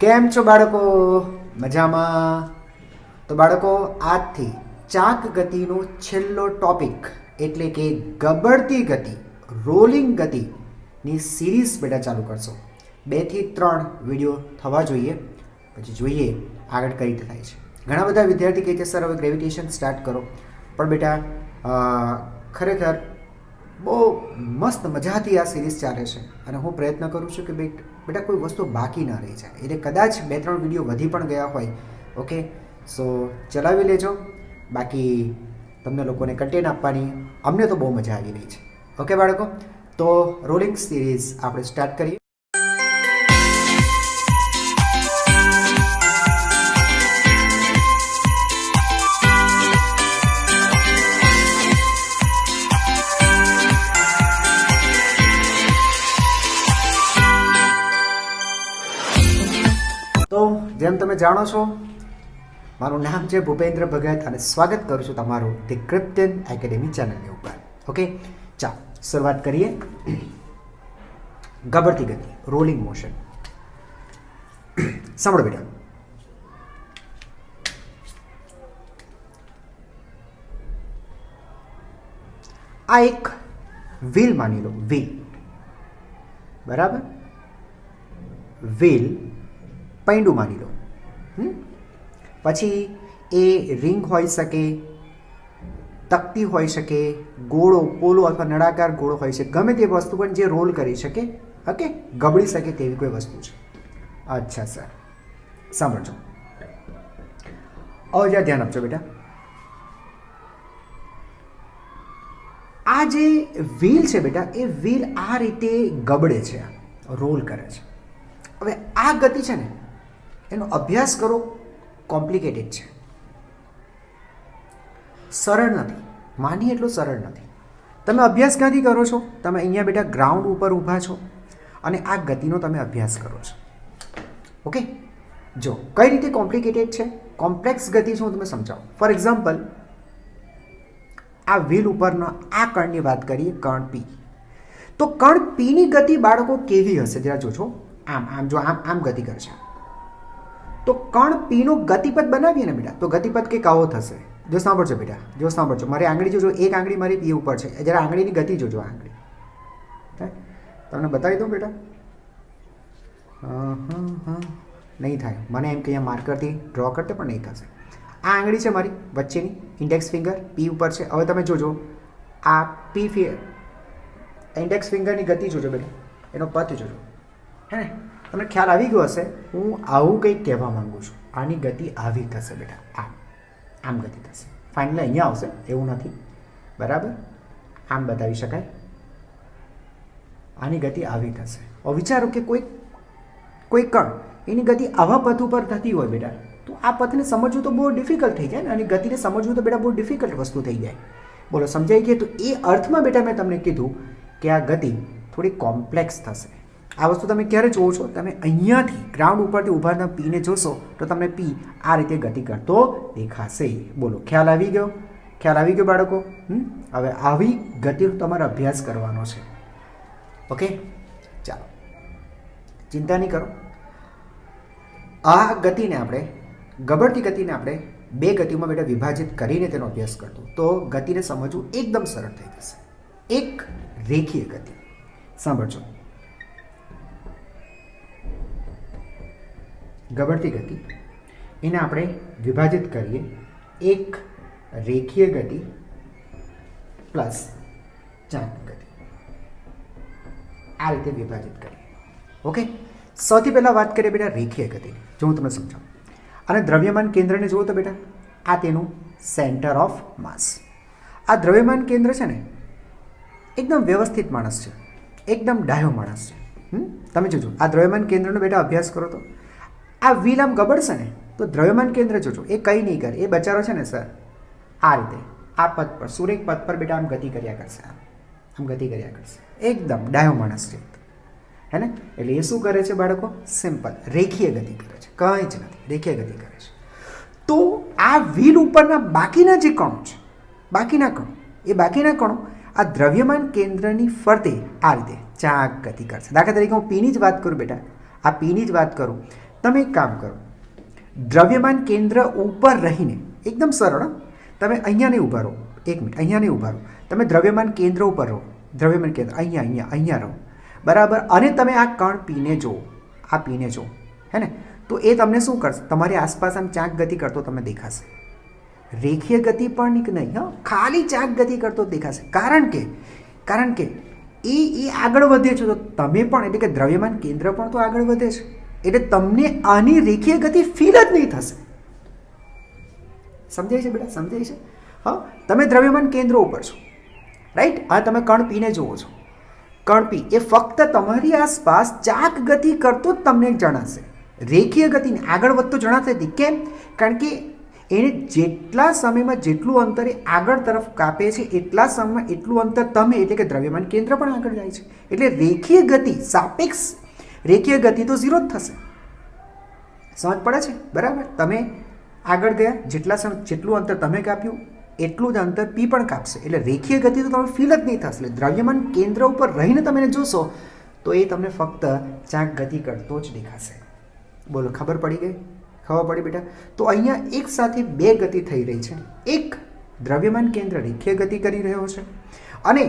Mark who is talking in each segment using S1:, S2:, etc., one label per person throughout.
S1: કેમ છો બાળકો? મજામાં? તો બાળકો, આજથી ચાક ગતિનો છેલ્લો ટોપિક એટલે કે ગબડતી ગતિ, રોલિંગ ગતિની સિરીઝ બેટા ચાલુ કરશો. 2 થી 3 વિડીયો થવા જોઈએ, પછી જોઈએ આગળ કઈ રીતે થાય છે. ઘણા બધા વિદ્યાર્થી કહે છે સર હવે ગ્રેવિટેશન સ્ટાર્ટ કરો, પણ બેટા ખરેખર બહુ મસ્ત મજાથી આ સિરીઝ ચાલે છે અને હું પ્રયત્ન કરું છું કે બેટા કોઈ વસ્તુ બાકી ના રહી જાય. એટલે કદાચ 2-3 વિડીયો વધી પણ ગયા હોય, ઓકે, સો ચલાવી લેજો. બાકી તમને લોકોને કન્ટેન્ટ આપવાની અમને તો બહુ મજા આવી રહી છે. ઓકે બાળકો, તો રોલિંગ સિરીઝ આપણે સ્ટાર્ટ કરીએ. તો જેમ તમે જાણો છો, મારું નામ છે ભૂપેન્દ્ર ભગત અને સ્વાગત કરું છું તમારું ધી ક્રિપ્ટન એકેડેમી ચેનલની ઉપર. ઓકે, ચાલો શરૂઆત કરીએ. ગબડતી ગતિ, રોલિંગ મોશન. સાંભળો બેટા, આ એક વ્હીલ માની લો, વ્હીલ, બરાબર, વ્હીલ પૈંડું માની લો. પછી એ રિંગ હોઈ શકે, તકતી હોઈ શકે, ગોળો, પોલો અથવા નળાકાર ગોળો હોઈ શકે, ગમે તે વસ્તુ પણ જે રોલ કરી શકે, ઓકે, ગબડી શકે તેવી કોઈ વસ્તુ છે. અચ્છા સર, સાંભળજો, હવે જ્યાં ધ્યાન આપજો બેટા. આ જે વ્હીલ છે બેટા, એ વ્હીલ આ રીતે ગબડે છે, રોલ કરે છે. હવે આ ગતિ છે ને, એનો અભ્યાસ કરો, કોમ્પ્લિકેટેડ છે, સરળ નથી. માની એટલું સરળ નથી. તમે અભ્યાસ ક્યાંથી કરો છો? તમે અહીંયા બેટા ગ્રાઉન્ડ ઉપર ઊભા છો અને આ ગતિનો તમે અભ્યાસ કરો છો. ઓકે, જો કઈ રીતે કોમ્પ્લિકેટેડ છે, કોમ્પ્લેક્સ ગતિ છે, હું તમને સમજાવું. ફોર એક્ઝામ્પલ, આ વ્હીલ ઉપરના આ કણની વાત કરીએ, કણ પી. તો કણ પીની ગતિ બાળકો કેવી હશે જરા જોજો. આમ આમ જો આમ ગતિ કરશે, તો કણ પીનો ગતિપથ બનાવીએ ને બેટા, તો ગતિપથ કંઈક આવો થશે. જો સાંભળજો બેટા, જો સાંભળજો, મારી આંગળી જોજો, એક આંગળી મારી પી ઉપર છે, જરા આંગળીની ગતિ જોજો. આંગળી તમને બતાવી દઉં બેટા. નહીં થાય, મને એમ કે અહીંયા માર્કરથી ડ્રો કરતે પણ નહીં થશે. આ આંગળી છે મારી વચ્ચેની, ઇન્ડેક્સ ફિંગર પી ઉપર છે. હવે તમે જોજો, આ પી ઇન્ડેક્સ ફિંગરની ગતિ જોજો બેટા, એનો પથ જોજો, હે ને? તમને ખ્યાલ આવી ગયો હશે હું આવું કંઈક કહેવા માંગુ છું. આની ગતિ આવી થશે બેટા, આમ આમ ગતિ થશે. ફાઇનલી અહીંયા આવશે એવું નથી, બરાબર, આમ બતાવી શકાય. આની ગતિ આવી થશે. હવે વિચારો કે કોઈ કણ એની ગતિ આવા પથ ઉપર થતી હોય બેટા, તો આ પથને સમજવું તો બહુ ડિફિકલ્ટ થઈ જાય ને, અને ગતિને સમજવું તો બેટા બહુ ડિફિકલ્ટ વસ્તુ થઈ જાય. બોલો, સમજાઈ ગઈ? તો એ અર્થમાં બેટા મેં તમને કીધું કે આ ગતિ થોડી કોમ્પ્લેક્સ થશે. આ વસ્તુ તમે ક્યારે જોવો છો? તમે અહીંયાથી ગ્રાઉન્ડ ઉપરથી ઊભા પીને જોશો તો તમને પી આ રીતે ગતિ કરતો દેખાશે. બોલો, ખ્યાલ આવી ગયો? ખ્યાલ આવી ગયો બાળકો? હવે આવી ગતિનો તમારે અભ્યાસ કરવાનો છે. ઓકે, ચાલો, ચિંતા નહીં કરો. આ ગતિને આપણે, ગબડતી ગતિને આપણે 2 ગતિઓમાં બેટા વિભાજિત કરીને તેનો અભ્યાસ કરતો, તો ગતિને સમજવું એકદમ સરળ થઈ જશે. એક રેખીય ગતિ, સાંભળજો, ગબડતી ગતિ, એને આપણે વિભાજિત કરીએ એક રેખીય ગતિ પ્લસ ચાક ગતિ, આ રીતે વિભાજિત કરીએ. ઓકે, સૌથી પહેલાં વાત કરીએ બેટા રેખીય ગતિની. જો હું તમને સમજાવું, અને દ્રવ્યમાન કેન્દ્રને જુઓ તો બેટા, આ તેનું સેન્ટર ઓફ માસ. આ દ્રવ્યમાન કેન્દ્ર છે ને, એકદમ વ્યવસ્થિત માણસ છે, એકદમ ડાયો માણસ છે. તમે જોજો, આ દ્રવ્યમાન કેન્દ્રનો બેટા અભ્યાસ કરો તો આ વ્હીલ આમ ગબડશે ને, તો દ્રવ્યમાન કેન્દ્ર જોજો, એ કંઈ નહીં કરે. એ બચારો છે ને સર, આ રીતે આ પથ પર, સુરેખ પથ પર બેટા આમ ગતિ કર્યા કરશે, આમ ગતિ કર્યા કરશે. એકદમ ડાયો માણસ છે, હે ને? એટલે એ શું કરે છે બાળકો? સિમ્પલ રેખીય ગતિ કરે છે, કંઈ જ નથી, રેખીય ગતિ કરે છે. તો આ વ્હીલ ઉપરના બાકીના જે કણો છે, બાકીના કણો આ દ્રવ્યમાન કેન્દ્રની ફરતે આ રીતે ચાક ગતિ કરશે. દાખલા તરીકે હું પીની જ વાત કરું બેટા, આ પીની જ વાત કરું, તમે એક કામ કરો, દ્રવ્યમાન કેન્દ્ર ઉપર રહીને એકદમ સરળ, તમે અહીંયા નહીં ઊભા રહો, 1 મિનિટ અહીંયા નહીં ઊભા રહો, તમે દ્રવ્યમાન કેન્દ્ર ઉપર રહો, દ્રવ્યમાન કેન્દ્ર અહીંયા રહો, બરાબર. અને તમે આ કણ પીને જુઓ, આ પીને જુઓ, હે ને, તો એ તમને શું કરશે, તમારી આસપાસ આમ ચાંક ગતિ કરતો તમને દેખાશે. રેખીય ગતિ પણ નહીં, હા, ખાલી ચાંક ગતિ કરતો દેખાશે. કારણ કે એ આગળ વધે છે, તો તમે પણ, એટલે કે દ્રવ્યમાન કેન્દ્ર પણ તો આગળ વધે છે, એટલે તમને આની રેખીય ગતિ ફીલ જ નહીં થશે. સમજાય છે બેટા? સમજાય છે? હા, તમે દ્રવ્યમાન કેન્દ્ર ઉપર છો, રાઈટ. આ તમે કણ પીને જુઓ છો, કણ પી એ ફક્ત તમારી આસપાસ ચાક ગતિ કરતો જ તમને જણાશે, રેખીય ગતિને આગળ વધતો જણાશે નહીં. કેમ? કારણ કે એને જેટલા સમયમાં જેટલું અંતર એ આગળ તરફ કાપે છે, એટલા સમયમાં એટલું અંતર તમે, એટલે કે દ્રવ્યમાન કેન્દ્ર પણ આગળ જાય છે. એટલે રેખીય ગતિ, સાપેક્ષ રેખીય ગતિ તો 0 જ થશે. સમજ પડે છે? બરાબર. તમે આગળ ગયા, જેટલું અંતર તમે કાપ્યું એટલું જ અંતર પી પણ કાપશે, એટલે રેખીય ગતિ તો તમે ફીલ જ નહીં થશે. એટલે દ્રવ્યમાન કેન્દ્ર ઉપર રહીને તમે જોશો તો એ તમને ફક્ત ચાંક ગતિ કરતો જ દેખાશે. બોલો, ખબર પડી ગઈ? ખબર પડી બેટા? તો અહીંયા એક સાથે 2 ગતિ થઈ રહી છે. એક દ્રવ્યમાન કેન્દ્ર રેખીય ગતિ કરી રહ્યો છે, અને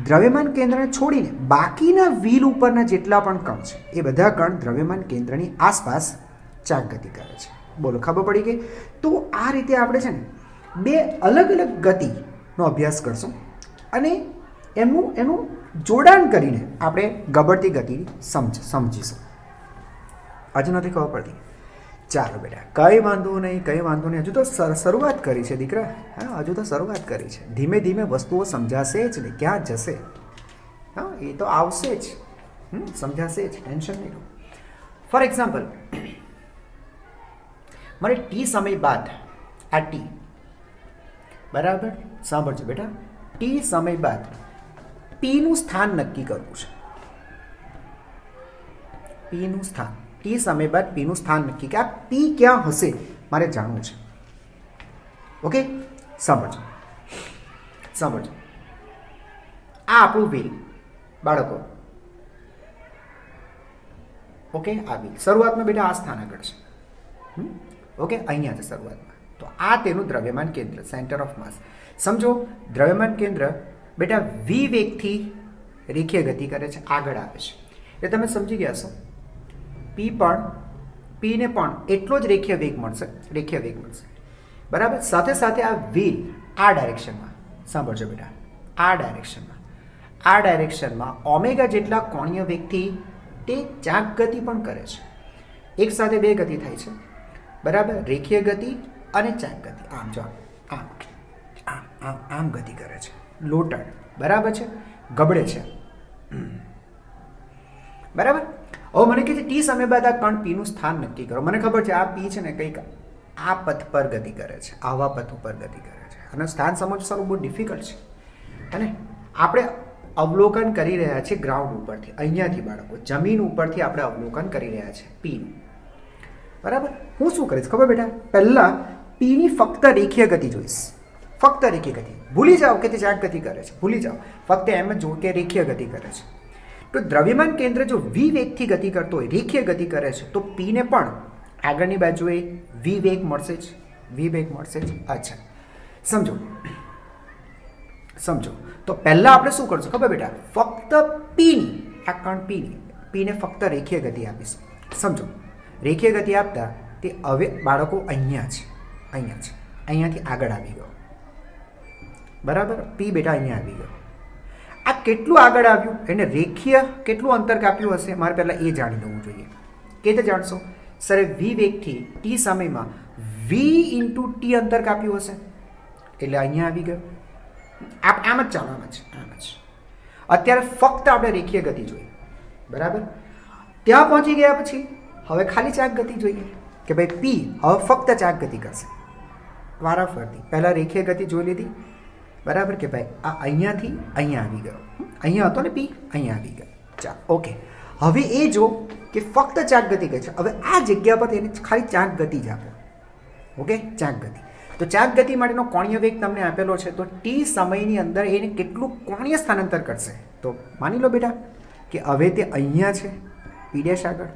S1: દ્રવ્યમાન કેન્દ્રને છોડીને બાકીના વ્હીલ ઉપરના જેટલા પણ કણ છે એ બધા કણ દ્રવ્યમાન કેન્દ્રની આસપાસ ચાક ગતિ કરે છે. બોલો, ખબર પડી ગઈ? તો આ રીતે આપણે છે ને 2 અલગ અલગ ગતિનો અભ્યાસ કરશું, અને એનું જોડાણ કરીને આપણે ગબડતી ગતિ સમજીશું. હજુ નથી ખબર પડતી? ચાલો બેટા, કંઈ વાંધો નહીં. હજુ તો શરૂઆત કરી છે દીકરા. હા, હજુ તો શરૂઆત કરી છે. ધીમે ધીમે વસ્તુઓ સમજાશે જ ને, ક્યાં જશે? હા, એ તો આવશે જ, સમજાશે જ, ટેન્શન નહીં લો. ફોર એક્ઝામ્પલ, મારે ટી સમય બાદ આ ટી, બરાબર, સાંભળજો બેટા, ટી સમય બાદ પીનું સ્થાન નક્કી કરવું છે. પીનું સ્થાન, ટી સમય બાદ પીનું સ્થાન નક્કી, કે આ પી ક્યાં હશે મારે જાણવું છે. ઓકે, સાંભળજો. આ આપણું વ્હીલ બાળકો, ઓકે, આ વ્હીલ શરૂઆતમાં બેટા આ સ્થાન આગળ છે. ઓકે, અહીંયા છે શરૂઆતમાં. તો આ તેનું દ્રવ્યમાન કેન્દ્ર, સેન્ટર ઓફ માસ. સમજો, દ્રવ્યમાન કેન્દ્ર બેટા વી વેગથી રેખીય ગતિ કરે છે, આગળ આવે છે. એટલે તમે સમજી ગયા છો, પીને પણ એટલો જ રેખીય વેગ મળશે, બરાબર. સાથે સાથે આ વ્હીલ આ ડાયરેક્શનમાં, સાંભળજો બેટા, આ ડાયરેક્શનમાં ઓમેગા જેટલા કોણીય વેગથી તે ચાક ગતિ પણ કરે છે. એક સાથે 2 ગતિ થાય છે, બરાબર, રેખીય ગતિ અને ચાક ગતિ. આમ જો આમ ગતિ કરે છે, લોટણ, બરાબર છે, ગબડે છે, બરાબર. હવે મને કહે છે ટી સમય બાદ આ કણ પીનું સ્થાન નક્કી કરો. મને ખબર છે આ પી છે ને કંઈક આ પથ પર ગતિ કરે છે, આવા પથ ઉપર ગતિ કરે છે, અને સ્થાન સમજવાનું બહુ ડિફિકલ્ટ છે. અને આપણે અવલોકન કરી રહ્યા છીએ ગ્રાઉન્ડ ઉપરથી, અહીંયાથી બાળકો, જમીન ઉપરથી આપણે અવલોકન કરી રહ્યા છીએ પીનું, બરાબર. હું શું કરીશ ખબર બેટા? પહેલાં પીની ફક્ત રેખીય ગતિ જોઈશ, ફક્ત રેખીય ગતિ. ભૂલી જાઓ કે તે ચાક ગતિ કરે છે, ભૂલી જાઓ, ફક્ત એમ જ જો કે રેખીય ગતિ કરે છે. તો દ્રવ્યમાન કેન્દ્ર જો વી વેગથી ગતિ કરતો હોય, રેખીય ગતિ કરે છે, તો પીને પણ આગળની બાજુએ વી વેગ મળશે જ, અચ્છા, સમજો. તો પહેલા આપણે શું કરશું ખબર બેટા? ફક્ત પીની, આ કણ પીને ફક્ત રેખીય ગતિ આપીશું. સમજો, રેખીય ગતિ આપતા તે હવે બાળકો અહીંયાથી આગળ આવી ગયો, બરાબર. પી બેટા અહીંયા આવી ગયો. આ કેટલું આગળ આવ્યું, એને રેખીય કેટલું અંતર કાપ્યું હશે, મારે પહેલાં એ જાણી લેવું જોઈએ. કે તે જાણશો સર, વી વેગથી ટી સમયમાં વી ઇન્ટુ ટી અંતર કાપ્યું હશે, એટલે અહીંયા આવી ગયો. આમ જ ચાલો, આમ જ. અત્યારે ફક્ત આપણે રેખીય ગતિ જોઈએ, બરાબર. ત્યાં પહોંચી ગયા પછી હવે ખાલી ચાક ગતિ જોઈએ, કે ભાઈ પી હવે ફક્ત ચાક ગતિ કરશે વારાફરતી. પહેલાં રેખીય ગતિ જોઈ લીધી, બરાબર, કે ભાઈ આ અહીંયાથી અહીંયા આવી ગયો, અહીંયા હતો ને પી, અહીંયા આવી ગયો. ચાલ, ઓકે. હવે એ જો કે ફક્ત ચાક ગતિ કરે છે, હવે આ જગ્યા પર એને ખાલી ચાક ગતિ જ આપો. ઓકે, ચાક ગતિ. તો ચાક ગતિ માટેનો કોણીય વેગ તમને આપેલો છે, તો ટી સમયની અંદર એને કેટલું કોણીય સ્થાનાંતર કરશે. તો માની લો બેટા કે હવે તે અહીંયા છે, પી ડેશ આગળ,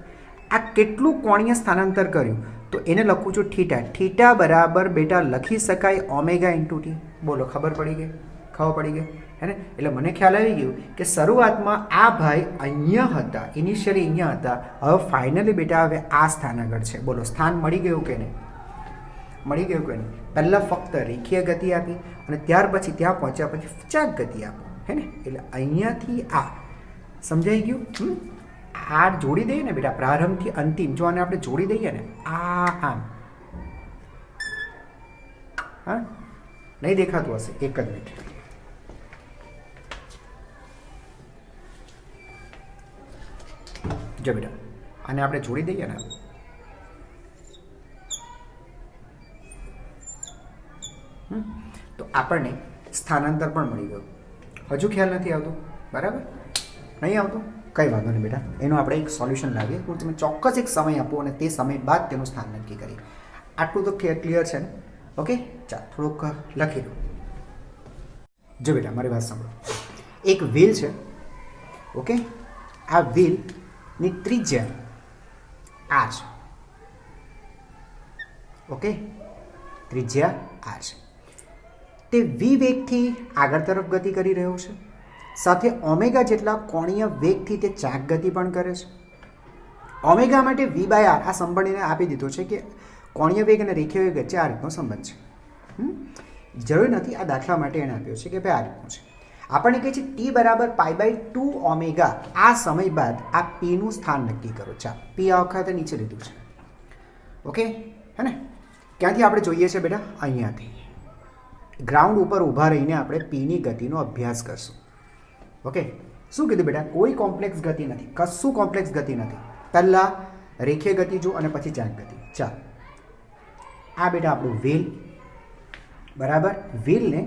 S1: આ કેટલું કોણીય સ્થાનાંતર કર્યું તો એને લખું છું થીટા. થીટા બરાબર બેટા લખી શકાય ઓમેગા ઇન્ટુ ટી. બોલો ખબર પડી ગઈ? ખબર પડી ગઈ હે ને? એટલે મને ખ્યાલ આવી ગયું કે શરૂઆતમાં આ ભાઈ અહીંયા હતા, ઇનિશિયલી અહીંયા હતા, હવે ફાઇનલી બેટા હવે આ સ્થાન આગળ છે. બોલો સ્થાન મળી ગયું કે નહીં? મળી ગયું કે નહીં? પહેલાં ફક્ત રેખીય ગતિ આપી અને ત્યાર પછી ત્યાં પહોંચ્યા પછી ચાક ગતિ આપો, હે ને? એટલે અહીંયાથી આ સમજાઈ ગયું? આ જોડી દઈએ ને બેટા, પ્રારંભથી અંતિમ, જો આને આપણે જોડી દઈએ ને આમ, હા નહીં દેખાતું હશે, એક જ મિનિટ. જો બેટા આને આપણે જોડી દઈએ ને, તો આપણને સ્થાનાંતર પણ મળી ગયું. હજુ ખ્યાલ નથી આવતો? બરાબર નહીં આવતું? કંઈ વાંધો નહીં બેટા, એનું આપણે એક સોલ્યુશન લાવીએ. હું તમે ચોક્કસ એક સમય આપો અને તે સમય બાદ તેનું સ્થાન નક્કી કરીએ. આટલું તો ક્લિયર છે ને? ઓકે ચાલ થોડુંક લખી દો. જો બેટા મારી વાત સાંભળો. એક વ્હીલ છે, ઓકે? આ વ્હીલની ત્રિજ્યા આર છે, ઓકે? ત્રિજ્યા આર છે. તે વી વેગથી આગળ તરફ ગતિ કરી રહ્યો છે, સાથે ઓમેગા જેટલા કોણીય વેગથી તે ચાક ગતિ પણ કરે છે. ઓમેગા માટે વી બાય આર આ સંબંધને આપી દીધો છે કે કોણીય વેગ અને રેખીય વેગ વચ્ચે આ રીતનો સંબંધ છે. જરૂર નથી, આ દાખલા માટે એને આપ્યો છે કે ભાઈ આ રીતનું છે. આપણને કહે છે ટી બરાબર π/2 ઓમેગા. આ સમય બાદ આ પીનું સ્થાન નક્કી કરો. ચાલો પી આ વખતે નીચે લીધું છે, ઓકે હે ને? ક્યાંથી આપણે જોઈએ છે બેટા? અહીંયાથી ગ્રાઉન્ડ ઉપર ઊભા રહીને આપણે પીની ગતિનો અભ્યાસ કરશું. ઓકે શું કીધું બેટા? કોઈ કોમ્પ્લેક્સ ગતિ નથી, કશું કોમ્પ્લેક્સ ગતિ નથી. પહેલાં રેખીય ગતિ જો અને પછી ચાક ગતિ. ચાલો આ બેટા આપણું વ્હીલ, બરાબર? વ્હીલને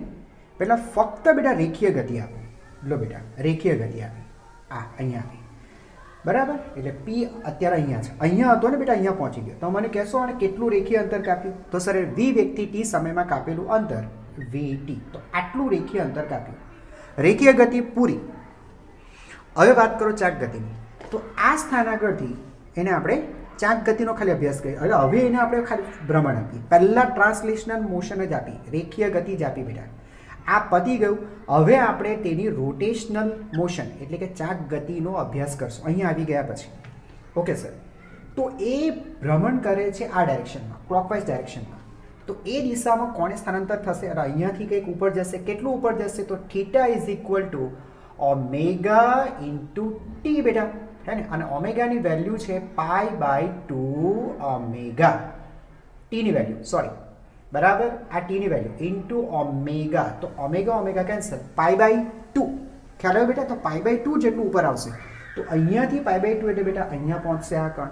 S1: પહેલાં ફક્ત બેટા રેખીય ગતિ આપો. લો બેટા રેખીય ગતિ આપી, આ અહીંયા આપી, બરાબર? એટલે પી અત્યારે અહીંયા છે, અહીંયા હતો ને બેટા, અહીંયા પહોંચી ગયો. તો મને કહેશો અને કેટલું રેખીય અંતર કાપ્યું? તો સર વી વેગથી ટી સમયમાં કાપેલું અંતર વીટી. તો આટલું રેખીય અંતર કાપ્યું. રેખીય ગતિ પૂરી. હવે વાત કરો ચાક ગતિની. તો આ સ્થાન આગળથી એને આપણે ચાક ગતિનો ખાલી અભ્યાસ કરીએ. હવે એને આપણે ખાલી ભ્રમણ આપીએ. પહેલાં ટ્રાન્સલેશનલ મોશન જ આપી, રેખીય ગતિ જ આપી બેટા. આ પતી ગયું. હવે આપણે તેની રોટેશનલ મોશન એટલે કે ચાક ગતિનો અભ્યાસ કરશું અહીંયા આવી ગયા પછી. Okay sir? તો એ ભ્રમણ કરે છે આ ડાયરેક્શનમાં, ક્લોકવાઇઝ ડાયરેક્શનમાં. તો એ દિશામાં કોણે સ્થાનાંતર થશે? અને અહીંયાથી કંઈક ઉપર જશે. કેટલું ઉપર જશે? તો theta is equal two omega into T બેટા, હે ને? અને ઓમેગાની વેલ્યુ છે π/2 ઓમેગા. ટીની વેલ્યુ સોરી, બરાબર? આ ટીની વેલ્યુ ઇન્ટુ ઓમેગા. તો ઓમેગા ઓમેગા કેન્સલ, π/2 ખ્યાલ આવ્યો બેટા? તો π/2 જેટલું ઉપર આવશે. તો અહીંયાથી π/2 એટલે બેટા અહીંયા પહોંચશે આ કણ.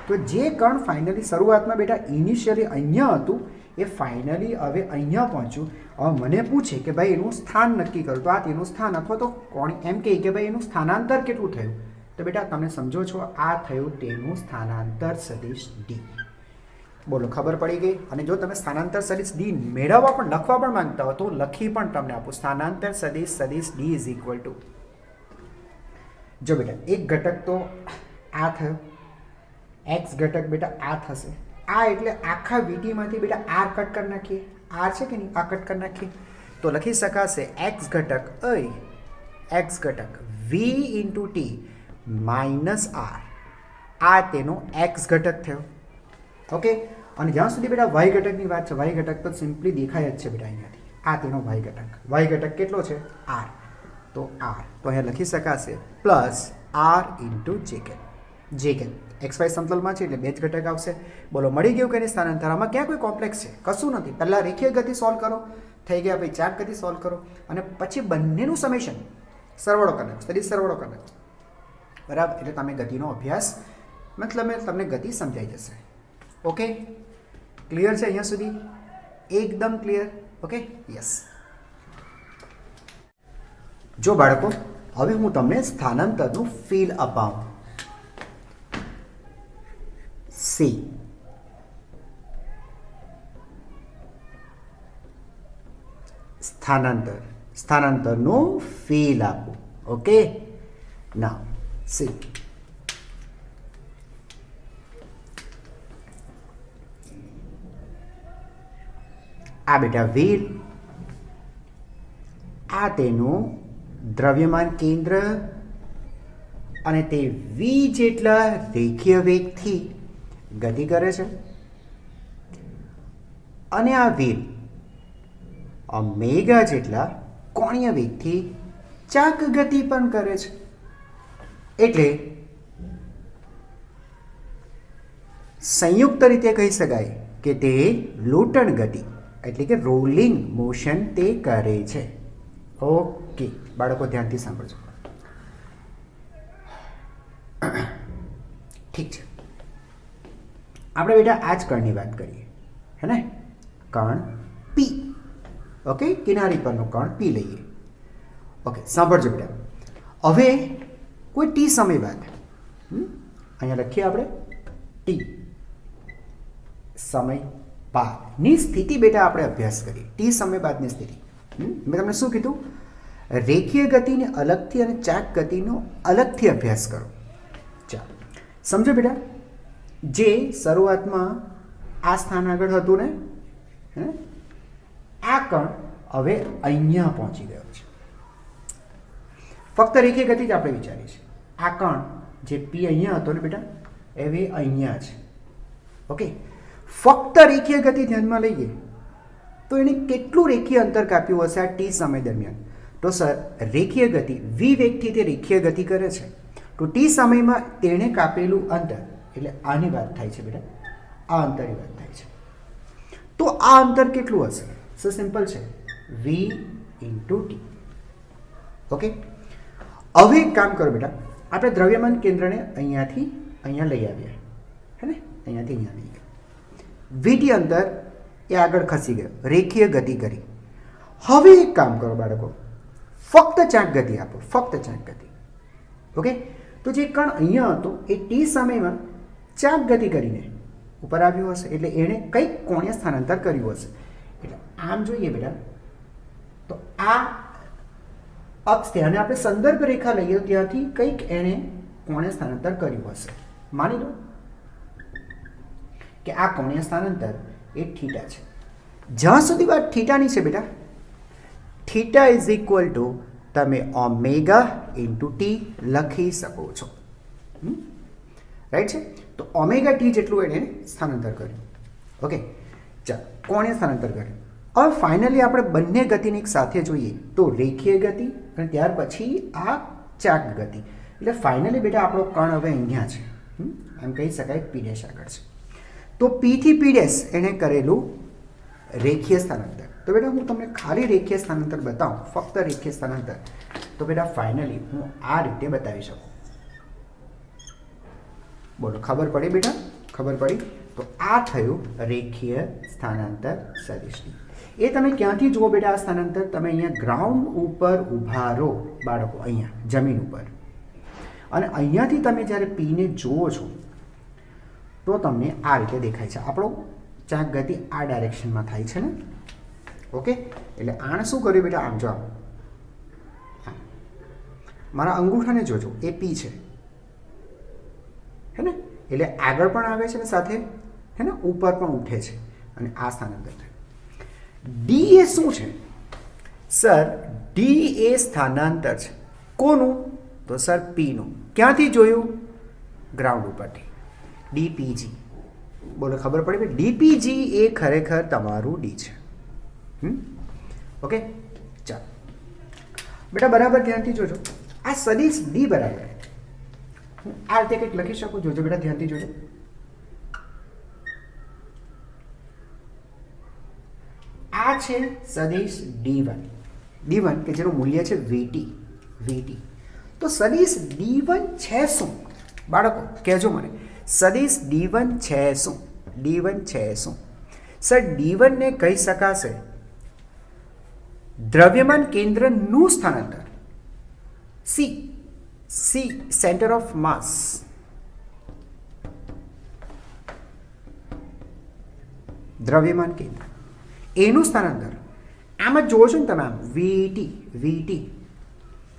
S1: તો જે કણ ફાઇનલી શરૂઆતમાં બેટા ઇનિશિયલી અહીંયા હતું એ ફાઇનલી હવે અહીંયા પહોંચ્યું. હવે મને પૂછે કે ભાઈ એનું સ્થાન નક્કી કરો, તો આ તેનું સ્થાન અથવા તો કોણ એમ કહે કે ભાઈ એનું સ્થાનાંતર કેટલું થયું? તો બેટા તમે સમજો છો આ થયું તેનું સ્થાનાંતર સદિશ ડી. બોલો ખબર પડી ગઈ? અને જો તમે સ્થાનાંતર સદિશ ડી મેળવવા પણ લખવા પણ માંગતા હો તો લખી પણ તમને આપું. સ્થાનાંતર સદિશ ડી ઇઝ ઇક્વલ ટુ, જો બેટા એક ઘટક તો આ થયો, એક્સ ઘટક બેટા આ થશે. આ એટલે આખા વીટીમાંથી બેટા આર કટ કરી નાખીએ. આર છે કે નહીં? આ કટ કરી નાખીએ તો લખી શકાશે એક્સ ઘટક એક્સ ઘટક વી ઇન્ટુ ટી માઇનસ આર. આ તેનો એક્સ ઘટક થયો, ઓકે? અને જ્યાં સુધી બેટા વાય ઘટકની વાત છે, વાય ઘટક તો સિમ્પલી દેખાય જ છે બેટા અહીંયાથી. આ તેનો વાય ઘટક. વાય ઘટક કેટલો છે? આર. તો આર તો અહીંયા લખી શકાશે પ્લસ આર ઇન્ટુ જેકેટ. જેકેટ એક્સ વાય સમતલમાં છે એટલે બે જ ઘટક આવશે. બોલો મળી ગયું કે નહીં સ્થાનાંતર? આમાં ક્યાં કોઈ કોમ્પ્લેક્સ છે? કશું નથી. પહેલાં રેખીય ગતિ સોલ્વ કરો, થઈ ગયા. ભાઈ ચાક ગતિ સોલ્વ કરો અને પછી બંનેનું સમેશન સરવાળો કરી નાખો, સદિશ સરવાળો કરી નાખો, બરાબર? એટલે તમે ગતિનો અભ્યાસ મતલબ તમને ગતિ સમજાઈ જશે. ઓકે ક્લિયર છે અહીંયા સુધી? એકદમ ક્લિયર. Okay yes. જો બાળકો હવે હું તમને સ્થાનાંતરનું ફીલ અપાવું. સી સ્થાનાંતરનું ફીલ આપું. ઓકે નાઉ સી આ બેટા વ્હીલ, આ તેનું દ્રવ્યમાન કેન્દ્ર અને તે v જેટલા રેખીય વેગથી ગતિ કરે છે અને આ વ્હીલ ઓમેગા જેટલા કોણીય વેગથી ચાક ગતિ પણ કરે છે. એટલે સંયુક્ત રીતે કહી શકાય કે તે લૂંટણ ગતિ એટલે કે રોલિંગ મોશન તે કરે છે. ઓકે બાળકો ધ્યાનથી સાંભળજો. ઠીક છે, આપણે બેટા આ જ કણની વાત કરીએ, હે ને? કણ પી. ઓકે, કિનારી પરનો કણ પી લઈએ. ઓકે, સાંભળજો બેટા. હવે કોઈ ટી સમય બાદ અહીંયા લખીએ આપણે ટી સમય બાદની સ્થિતિ બેટા આપણે અભ્યાસ કરીએ. ટી સમય બાદની સ્થિતિ મેં તમને શું કીધું? રેખીય ગતિને અલગથી અને ચાક ગતિનો અલગથી અભ્યાસ કરો. ચાલો સમજો બેટા, જે શરૂઆતમાં આ સ્થાન આગળ હતું ને, આ કણ હવે અહીંયા પહોંચી ગયો છે. ફક્ત રેખીય ગતિ જ આપણે વિચારીએ છીએ. આ કણ જે પી અહીંયા હતો ને બેટા, હવે અહીંયા છે. ઓકે, ફક્ત રેખીય ગતિ ધ્યાનમાં લઈએ તો એને કેટલું રેખીય અંતર કાપ્યું હશે આ ટી સમય દરમિયાન? તો સર, રેખીય ગતિ વી વેગથી તે રેખીય ગતિ કરે છે, તો ટી સમયમાં તેણે કાપેલું અંતર, એટલે આની વાત થાય છે બેટા, આ અંતરની વાત થાય છે. તો આ અંતર કેટલું હશે? સો સિમ્પલ છે, વી ઇન્ટુ ટી. ઓકે, હવે એક કામ કરો બેટા, આપણે દ્રવ્યમાન કેન્દ્રને અહીંયાથી અહીંયા લઈ આવ્યા, હે ને? અહીંયાથી અહીંયા લઈ ગયા. વીટી અંતર એ આગળ ખસી ગયો, રેખીય ગતિ કરી. હવે એક કામ કરો બાળકો, ફક્ત ચાક ગતિ આપો, ફક્ત ચાક ગતિ. ઓકે, તો જે કણ અહીંયા હતો એ ટી સમયમાં ચાક ગતિ કરીને ઉપર આવ્યું હશે, એટલે એણે કંઈક કોણીય સ્થાનાંતર કર્યું હશે. એટલે આમ જોઈએ બેટા, તો આ અક્ષથી અને આપણે સંદર્ભ રેખા લઈએ ત્યાંથી કંઈક એણે કોણીય સ્થાનાંતર કર્યું હશે. માની લો કે આ કોણીય સ્થાનાંતર એ થીટા છે. જ્યાં સુધી વાત થીટાની છે બેટા, થીટા ઇઝ ઇક્વલ ટુ તમે ઓમેગા ઇન્ટુ ટી લખી શકો છો. રાઈટ છે? તો ઓમેગા ટી જેટલું એને સ્થાનાંતર કર્યું. ઓકે, ચાલો કોણીય સ્થાનાંતર કર્યું. હવે ફાઇનલી આપણે બંને ગતિને એક સાથે જોઈએ તો રેખીય ગતિ અને ત્યાર પછી આ ચાક ગતિ. એટલે ફાઇનલી બેટા આપણો કણ હવે અહીંયા છે, એમ કહી શકાય પી ડેશ આગળ છે. તો પી થી પી ડેશ એણે કરેલું રેખીય સ્થાનાંતર. તો બેટા હું તમને ખાલી રેખીય સ્થાનાંતર બતાવું, ફક્ત રેખીય સ્થાનાંતર, તો બેટા ફાઇનલી હું આ રીતે બતાવી શકું. બોલો, ખબર પડી બેટા? ખબર પડી? તો આ થયું રેખીય સ્થાનાંતર સદિશની. એ તમે ક્યાંથી જુઓ બેટા આ સ્થાનાંતર? તમે અહીંયા ગ્રાઉન્ડ ઉપર ઊભા રહો બાળકો, અહીંયા જમીન ઉપર, અને અહીંયાથી તમે જ્યારે પીને જુઓ છો તો તમને આ રીતે દેખાય છે. આપણો ચાક ગતિ આ ડાયરેક્શનમાં થાય છે ને? ઓકે, એટલે આને શું કર્યું બેટા? આમ જો, મારા અંગૂઠાને જોજો, એ પી છે, હે ને? એટલે આગળ પણ આવે છે ને સાથે, હે ને, ઉપર પણ ઉઠે છે, અને આ સ્થાનાંતર થાય. ડી એ શું છે સર? ડી એ સ્થાનાંતર છે. કોનું? તો સર પીનું. ક્યાંથી જોયું? ગ્રાઉન્ડ ઉપરથી. ડીપીજી. બોલો, ખબર પડી? ડીપીજી એ ખરેખર તમારું ડી છે. ઓકે, ચાલો બેટા બરાબર ધ્યાનથી જોજો. આ સદિશ ડી બરાબર હું આ રીતે કંઈક લખી શકું. જોજો બેટા, ધ્યાનથી જોજો. આ છે સદિશ D1. D1 કે જેનું મૂલ્ય છે VT. તો સદિશ D1 છે શું બાળકો? કહેજો મને. સદિશ D1 છે શું? D1 છે શું? સર, D1 ને કહી શકાશે દ્રવ્યમાન કેન્દ્રનું સ્થાનાંતર. સી સેન્ટર ઓફ માસ. દ્રવ્યમાન કેન્દ્ર એનું સ્થાનાંતર. આમ જ જોવો છો ને તમે, આમ VT.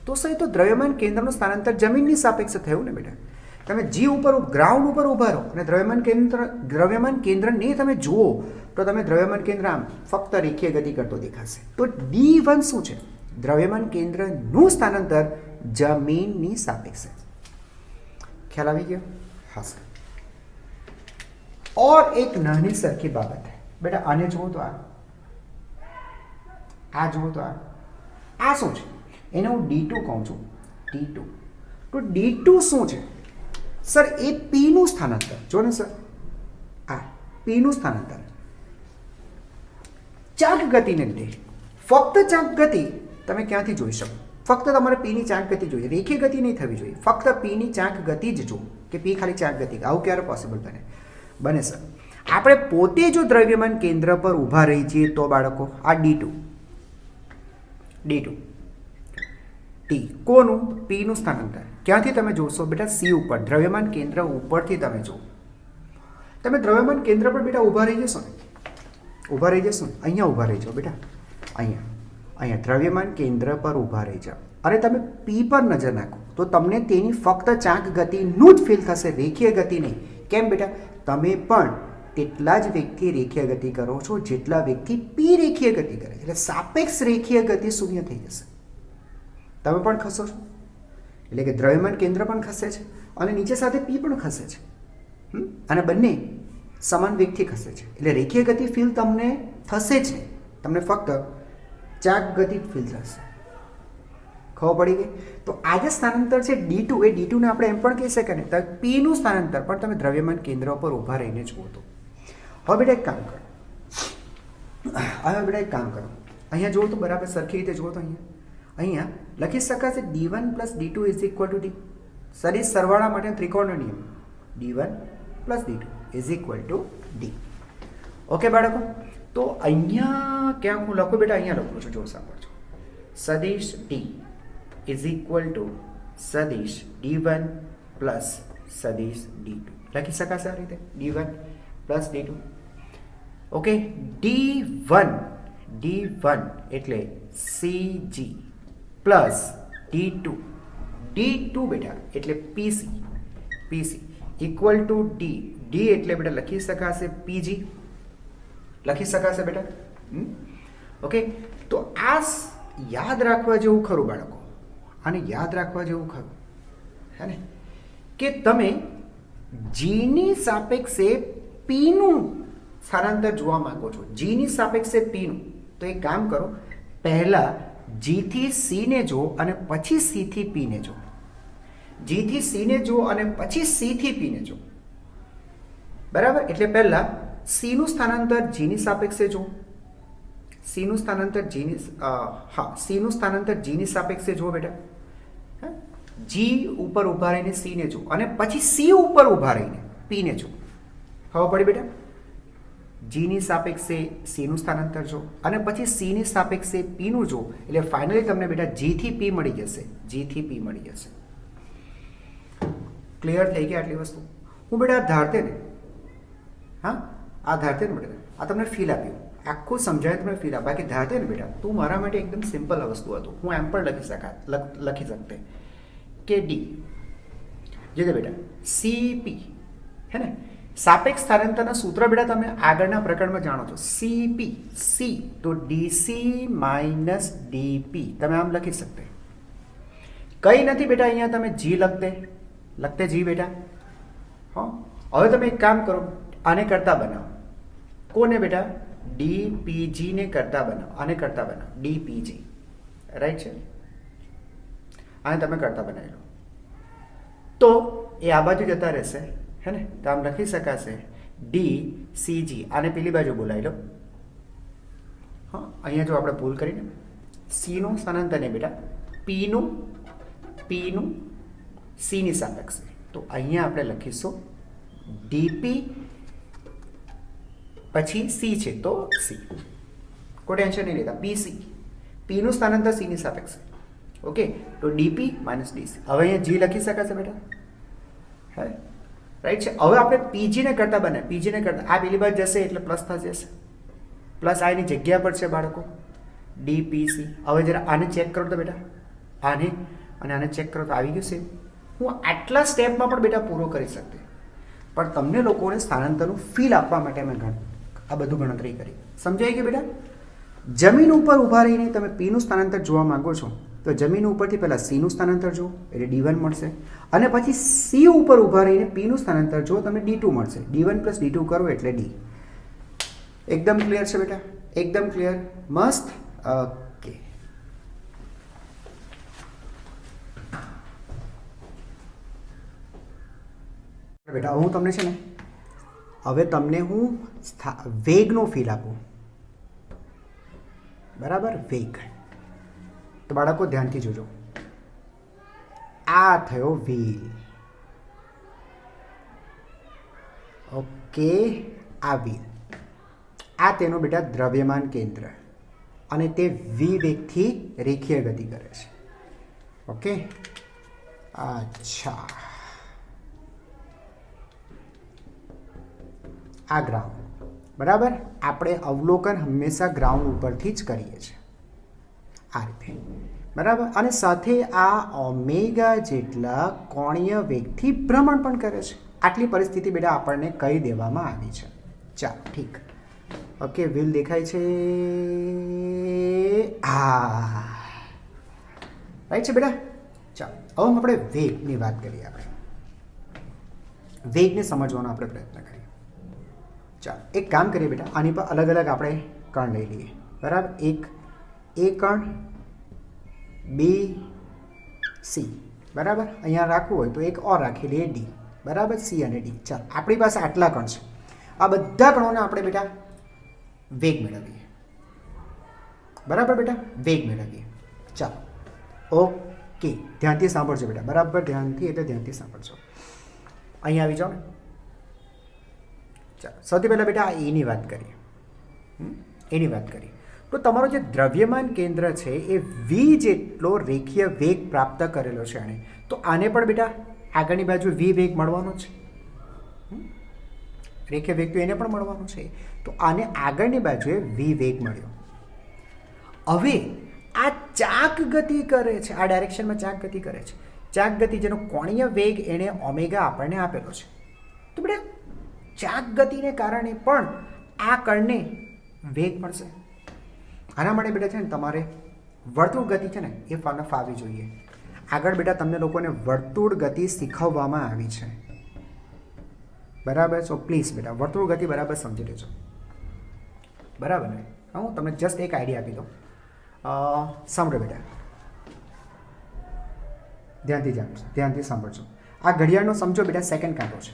S1: તો સાહેબ, તો દ્રવ્યમાન કેન્દ્રનું સ્થાનાંતર જમીનની સાપેક્ષે થયું ને બેટા? તમે જી ઉપર ગ્રાઉન્ડ ઉપર ઊભા રહો અને દ્રવ્યમાન કેન્દ્રને તમે જુઓ તો તમે દ્રવ્યમાન કેન્દ્ર આમ ફક્ત રેખીય ગતિ કરતો દેખાશે. તો D1 શું છે? દ્રવ્યમાન કેન્દ્રનું સ્થાનાંતર જમીનની સાપેક્ષે. ખ્યાલ આવી ગયો? હા સર. और एक નાની સરખી બાબત है બેટા, આને જુઓ તો આ જુઓ તો આ શું છે? એને હું D2 કહું છું. D2 તો D2 શું છે સર? એ P નું સ્થાનાંતર. જો ને સર, આ P નું સ્થાનાંતર ચાંક ગતિને લીધે. ફક્ત ચાંક ગતિ તમે ક્યાંથી જોઈ શકો? ફક્ત તમારે P ની ચાંક ગતિ જોઈએ, રેખીય ગતિ નહીં થવી જોઈએ. ફક્ત P ની ચાંક ગતિ જ જો કે P ખાલી ચાંક ગતિ. આવું ક્યારે પોસિબલ બને સર? આપણે પોતે જો દ્રવ્યમાન કેન્દ્ર પર ઊભા રહી છીએ તો બાળકો આ D2 T કોનું? P નું સ્થાનાંતર ક્યાંથી તમે જોશો બેટા? C ઉપર, દ્રવ્યમાન કેન્દ્ર ઉપરથી તમે જુઓ. તમે દ્રવ્યમાન કેન્દ્ર પર બેટા ઊભા રહી જશો ને, અહીંયા ઊભા રહી જાઓ બેટા, અહીંયા દ્રવ્યમાન કેન્દ્ર પર ઊભા રહી જાઓ અને તમે P પર નજર નાખો તો તમને તેની ફક્ત ચાંક ગતિનું જ ફીલ થશે, રેખીય ગતિ નહીં. કેમ બેટા? તમે પણ તેટલા જ વેગથી રેખીય ગતિ કરો છો જેટલા વેગથી P રેખીય ગતિ કરે છે. એટલે સાપેક્ષ રેખીય ગતિ શૂન્ય થઈ જશે. તમે પણ ખસો છો, એટલે કે દ્રવ્યમાન કેન્દ્ર પણ ખસે છે અને નીચે સાથે P પણ ખસે છે અને બંને સમાન વેગથી ખસે છે. એટલે રેખીય ગતિ ફીલ તમને થશે જ નહીં, તમને ફક્ત ચાંક ગતિ ફીલ થશે. ખબર પડી ગઈ? તો આ જે સ્થાનાંતર છે D2, એ D2 ને આપણે એમ પણ કહી શકીએ ને તો P નું સ્થાનાંતર પણ તમે દ્રવ્યમાન કેન્દ્ર પર ઊભા રહીને જુઓ તો. હવે બેટા એક કામ કરો, અહીંયા જુઓ તો બરાબર સરખી રીતે જુઓ તો અહીંયા લખી શકાશે D1 + D2 = D. સદિશ સરવાળા માટે ત્રિકોણનો નિયમ D1 + D2 = D. ઓકે બાળકો, તો અહીંયા ક્યાંક હું લખું બેટા, અહીંયા લખું છું, જો સાંભળજો. સદિશ D = સદિશ D1 + સદિશ D2 લખી શકાશે આ રીતે, D1 + D2. ઓકે, D1 એટલે CG પ્લસ D2 બેટા એટલે PC = D એટલે બેટા લખી શકાશે PG, લખી શકાશે બેટા. ઓકે, તો આ યાદ રાખવા જેવું ખરું બાળકો, આને યાદ રાખવા જેવું ખરું હે ને, કે તમે Gની સાપેક્ષે P નું સ્થાનાંતર જોવા માંગો છો, Gની સાપેક્ષે P નું. તો એક કામ કરો, પહેલા G થી C ને જો અને પછી C થી P ને જો. G થી C ને જો અને પછી C થી P ને જો. બરાબર? એટલે પહેલા C નું સ્થાનાંતર G ની સાપેક્ષે જો, C નું સ્થાનાંતર G ની સાપેક્ષે જો બેટા. G ઉપર ઊભા રહીને C ને જો અને પછી C ઉપર ઊભા રહીને P ને જો. ખબર પડી બેટા? G ની સાપેક્ષે C નું સ્થાનાંતર જો અને પછી C ની સાપેક્ષે P નું જો, એટલે ફાઇનલી તમને બેટા G થી P મળી જશે. ક્લિયર થઈ ગઈ આટલી વસ્તુ? હું બેટા આ ધારતે ને બેટા આ તમને ફીલ આપ્યું, આખું સમજાય તમને ફીલ આપ. બાકી ધારતે ને બેટા તું મારા માટે એકદમ સિમ્પલ વસ્તુ હતું, હું એમ પણ લખી શકતે કે D જે બેટા CP હે ને, સાપેક્ષ સ્થાનાંતરના સૂત્ર બેટા તમે આગળના પ્રકરણમાં જાણો છો. CP તો DC - DP તમે આમ લખી શકતે. કઈ નથી બેટા, અહીંયા તમે G લખતે G બેટા. હા, હવે તમે એક કામ કરો, આને કરતા બનાવો. કોને બેટા? DPG ને કરતા બનાવો, આને કરતા બનાવો DPG, રાઈટ છે? આને તમે કરતા બનાવી લો તો એ આ બાજુ જતા રહેશે હે ને, તો આમ લખી શકાશે DCG. આને પેલી બાજુ બોલાવી લો. હા, અહીંયા જો આપણે ભૂલ કરીને C નું સ્થાનાંતર ને બેટા P નું C ની સાપેક્ષે, તો અહીંયા આપણે લખીશું DP પછી C છે તો C. કોઈ ટેન્શન નહીં લેતા. P નું સ્થાનાંતર C ની સાપેક્ષે. ઓકે, તો DP - DC. હવે અહીંયા G લખી શકાશે બેટા, હે રાઈટ છે? હવે આપણે PG ને કરતા આ પેલી બાજુ જશે એટલે પ્લસ થશે, પ્લસ આ એની જગ્યા પર છે બાળકો DPC. હવે જરા આને ચેક કરો તો બેટા, આને અને આને ચેક કરો તો આવી ગયું છે. હું આટલા સ્ટેપમાં પણ બેટા પૂરો કરી શકતી, પણ તમને લોકોને સ્થાનાંતરનું ફીલ આપવા માટે મેં આ બધું ગણતરી કરી. સમજાય કે બેટા? જમીન ઉપર ઊભા રહીને તમે પીનું સ્થાનાંતર જોવા માંગો છો તો જમીન ઉપરથી પહેલાં સીનું સ્થાનાંતર જુઓ એટલે D1 મળશે, અને પછી સી ઉપર ઊભા રહીને પીનું સ્થાનાંતર જુઓ તમને D2 મળશે. D1 + D2 કરો એટલે D. એકદમ ક્લિયર છે બેટા? એકદમ ક્લિયર, મસ્ત. ઓકે, બેટા હું તમને છે ને હવે તમને હું વેગનો ફીલ આપું, બરાબર? વેગ. તો બાળકો ધ્યાનથી જોજો. આ થયો વ્હીલ. ઓકે, આ વ્હીલ, આ તેનો બેટા દ્રવ્યમાન કેન્દ્ર, અને તે વી વેગથી રેખીય ગતિ કરે છે. ઓકે, અચ્છા, આ ગ્રાઉન્ડ, બરાબર? આપણે અવલોકન હંમેશા ગ્રાઉન્ડ ઉપરથી જ કરીએ છીએ આ રીતે, બરાબર? અને સાથે આ ઓમેગા જેટલા કોણીય વેગથી ભ્રમણ પણ કરે છે. આટલી પરિસ્થિતિ બેટા આપણને કહી દેવામાં આવી છે. ચાલો, ઠીક. ઓકે, વ્હીલ દેખાય છે? હા, રાઈટ છે બેટા? ચાલો, હવે આપણે વેગની વાત કરીએ. આપણે વેગને સમજવાનો આપણે પ્રયત્ન કરીએ. ચાલો, એક કામ કરીએ બેટા, આની પર અલગ અલગ આપણે કણ લઈ લઈએ, બરાબર? એક એ કણ, બી, સી, બરાબર? અહીંયા રાખવું હોય તો એક ઓર રાખી લઈએ, ડી, બરાબર? સી અને ડી. ચાલો, આપણી પાસે આટલા કણ છે. આ બધા કણોને આપણે બેટા વેગ મેળવીએ, બરાબર બેટા? વેગ મેળવીએ. ચાલો, ઓકે, ધ્યાનથી સાંભળજો બેટા, બરાબર? ધ્યાનથી એટલે ધ્યાનથી સાંભળજો. અહીંયા આવી જાઓ ને. ચાલો, સૌથી પહેલાં બેટા એની વાત કરીએ. એની વાત કરીએ તો તમારો જે દ્રવ્યમાન કેન્દ્ર છે એ વી જેટલો રેખીય વેગ પ્રાપ્ત કરેલો છે આને, તો આને પણ બેટા આગળની બાજુ વી વેગ મળવાનો છે. રેખીય વેગ તો એને પણ મળવાનો છે, તો આને આગળની બાજુએ વી વેગ મળ્યો. હવે આ ચાક ગતિ કરે છે, આ ડાયરેક્શનમાં ચાક ગતિ કરે છે. ચાક ગતિ જેનો કોણીય વેગ એને ઓમેગા આપણને આપેલો છે. તો બેટા ચાક ગતિને કારણે પણ આ કણને વેગ મળશે. આના માટે બેટા છે ને તમારે વર્તુળ ગતિ છે ને એ ફાવવી જોઈએ. આગળ બેટા તમને લોકોને વર્તુળ ગતિ શીખવવામાં આવી છે, બરાબર? સો પ્લીઝ બેટા વર્તુળ ગતિ બરાબર સમજી લેજો, બરાબર ને? હું તમને જસ્ટ એક આઈડિયા આપી દઉં. સાંભળો બેટા, ધ્યાનથી સાંભળજો. આ ઘડિયાળનો સમજો બેટા સેકન્ડ કાંટો છે,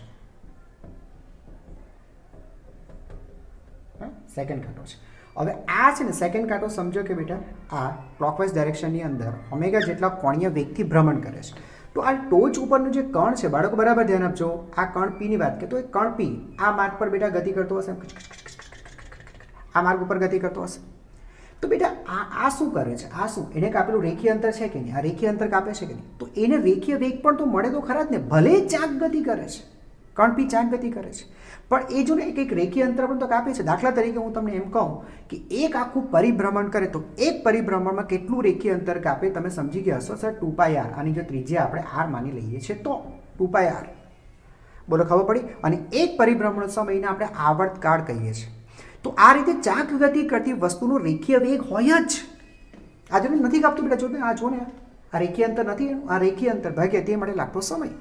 S1: સેકન્ડ કાંટો છે. હવે આ છે ને સેકન્ડ કાંટો સમજો કે બેટા આ ક્લોકવાઇઝ ડાયરેક્શનની અંદર ઓમેગા જેટલા કોણીય વેગથી ભ્રમણ કરે છે. તો આ ટોચ ઉપરનું જે કણ છે બાળકો, બરાબર ધ્યાન આપજો. આ કણ પીની વાત કરીએ તો એ કણ પી આ માર્ગ પર બેટા ગતિ કરતો હશે, આ માર્ગ ઉપર ગતિ કરતો હશે. તો બેટા આ શું કરે છે? આ શું એને કાપેલું રેખીય અંતર છે કે નહીં? આ રેખીય અંતર કાપે છે કે નહીં? તો એને રેખીય વેગ પણ તો મળે તો ખરા જ ને. ભલે ચાક ગતિ કરે છે, કણ પી ચાક ગતિ કરે છે, પણ એ જો ને એક રેખીય અંતર પણ તો કાપે છે. દાખલા તરીકે હું તમને એમ કહું કે એક આખું પરિભ્રમણ કરે તો એક પરિભ્રમણમાં કેટલું રેખીય અંતર કાપે તમે સમજી ગયા હશો સર? 2πr. આની જો ત્રિજ્યા આપણે r માની લઈએ છીએ તો 2πr. બોલો, ખબર પડી? અને એક પરિભ્રમણ સમયને આપણે આવર્તકાળ કહીએ છીએ. તો આ રીતે ચાક ગતિ કરતી વસ્તુનો રેખીય વેગ હોય જ. આ જો નથી કાપતું બેટા, જો ને આ જો ને આ રેખીય અંતર નથી, આ રેખીય અંતર ભાગ્યા તે માટે લાગતો સમય.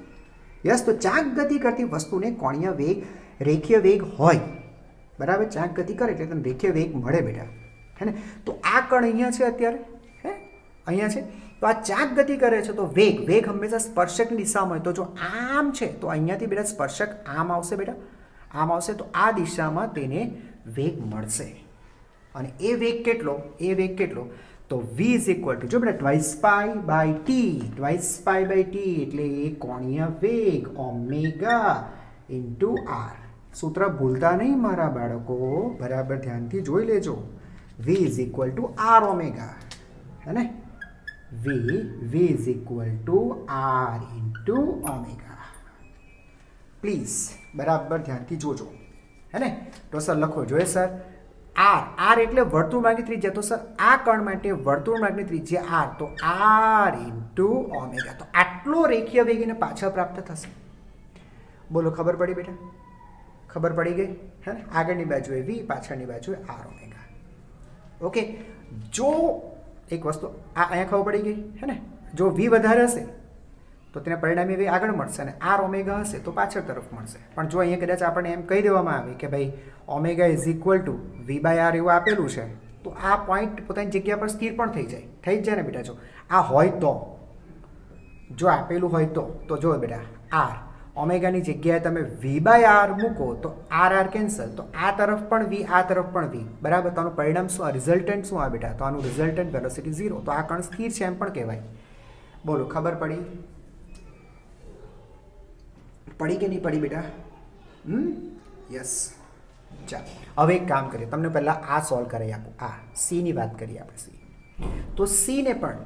S1: યસ, તો ચાક ગતિ કરતી વસ્તુને કોણીય વેગ રેખીય વેગ હોય, બરાબર? ચાક ગતિ કરે એટલે તમને રેખીય વેગ મળે બેટા, હે ને? તો આ કણ અહીંયા છે અત્યારે, હે અહીંયા છે. તો આ ચાક ગતિ કરે છે તો વેગ હંમેશા સ્પર્શકની દિશામાં હોય. તો જો આમ છે તો અહીંયાથી બેટા સ્પર્શક આમ આવશે બેટા, આમ આવશે તો આ દિશામાં તેને વેગ મળશે. અને એ વેગ કેટલો? તો v ઇઝ ઇક્વલ ટુ જો બેટા ટ્વાઇસ પાઈ બાય ટી, એટલે એ કોણીય વેગ ઓમેગા ઇન્ટુ આર. સૂત્ર ભૂલતા નહીં મારા બાળકો, બરાબર ધ્યાનથી જોઈ લેજો. v is equal to r omega, હે ને? v is equal to R into omega. Please બરાબર ધ્યાનથી જોજો, હે ને? તો સર લખો જોઈએ સર, આર એટલે વર્તુળ માર્ગની ત્રિજ્યા. તો સર આ કણ માટે વર્તુળ માર્ગની ત્રિજ્યા આર, તો આર ઇન્ટુ ઓમેગા. તો આટલો રેખીય વેગ એને પાછળ પ્રાપ્ત થશે. બોલો, ખબર પડી બેટા? ખબર પડી ગઈ હે ને? આગળની બાજુએ વી, પાછળની બાજુએ આર ઓમેગા. ઓકે, જો એક વસ્તુ અહીંયા ખબર પડી ગઈ હે ને, જો વી વધારે હશે તો તેને પરિણામી વી આગળ મળશે અને આર ઓમેગા હશે તો પાછળ તરફ મળશે. પણ જો અહીંયા કદાચ આપણને એમ કહી દેવામાં આવે કે ભાઈ omega is equal to v by r એવું આપેલું છે, તો આ પોઈન્ટ પોતાની જગ્યા પર સ્થિર પણ થઈ જાય. થઈ જ જાય ને બેટા? જો આ હોય તો, જો આપેલું હોય તો જો બેટા આર ઓમેગાની જગ્યાએ તમે વી બાય આર મૂકો તો આર કેન્સલ, તો આ તરફ પણ વી, આ તરફ પણ વી, બરાબર. તો આનું પરિણામ શું, રિઝલ્ટન્ટ શું આવે બેટા? તો આનું રિઝલ્ટન્ટ વેલોસિટી 0. તો આ કણ સ્થિર છે એમ પણ કહેવાય. બોલો, ખબર પડી? પડી કે નહીં પડી બેટા? યસ. ચાલો, હવે એક કામ કરીએ, તમને પહેલાં આ સોલ્વ કરી આપું. આ સીની વાત કરીએ આપણે. સી, તો સીને પણ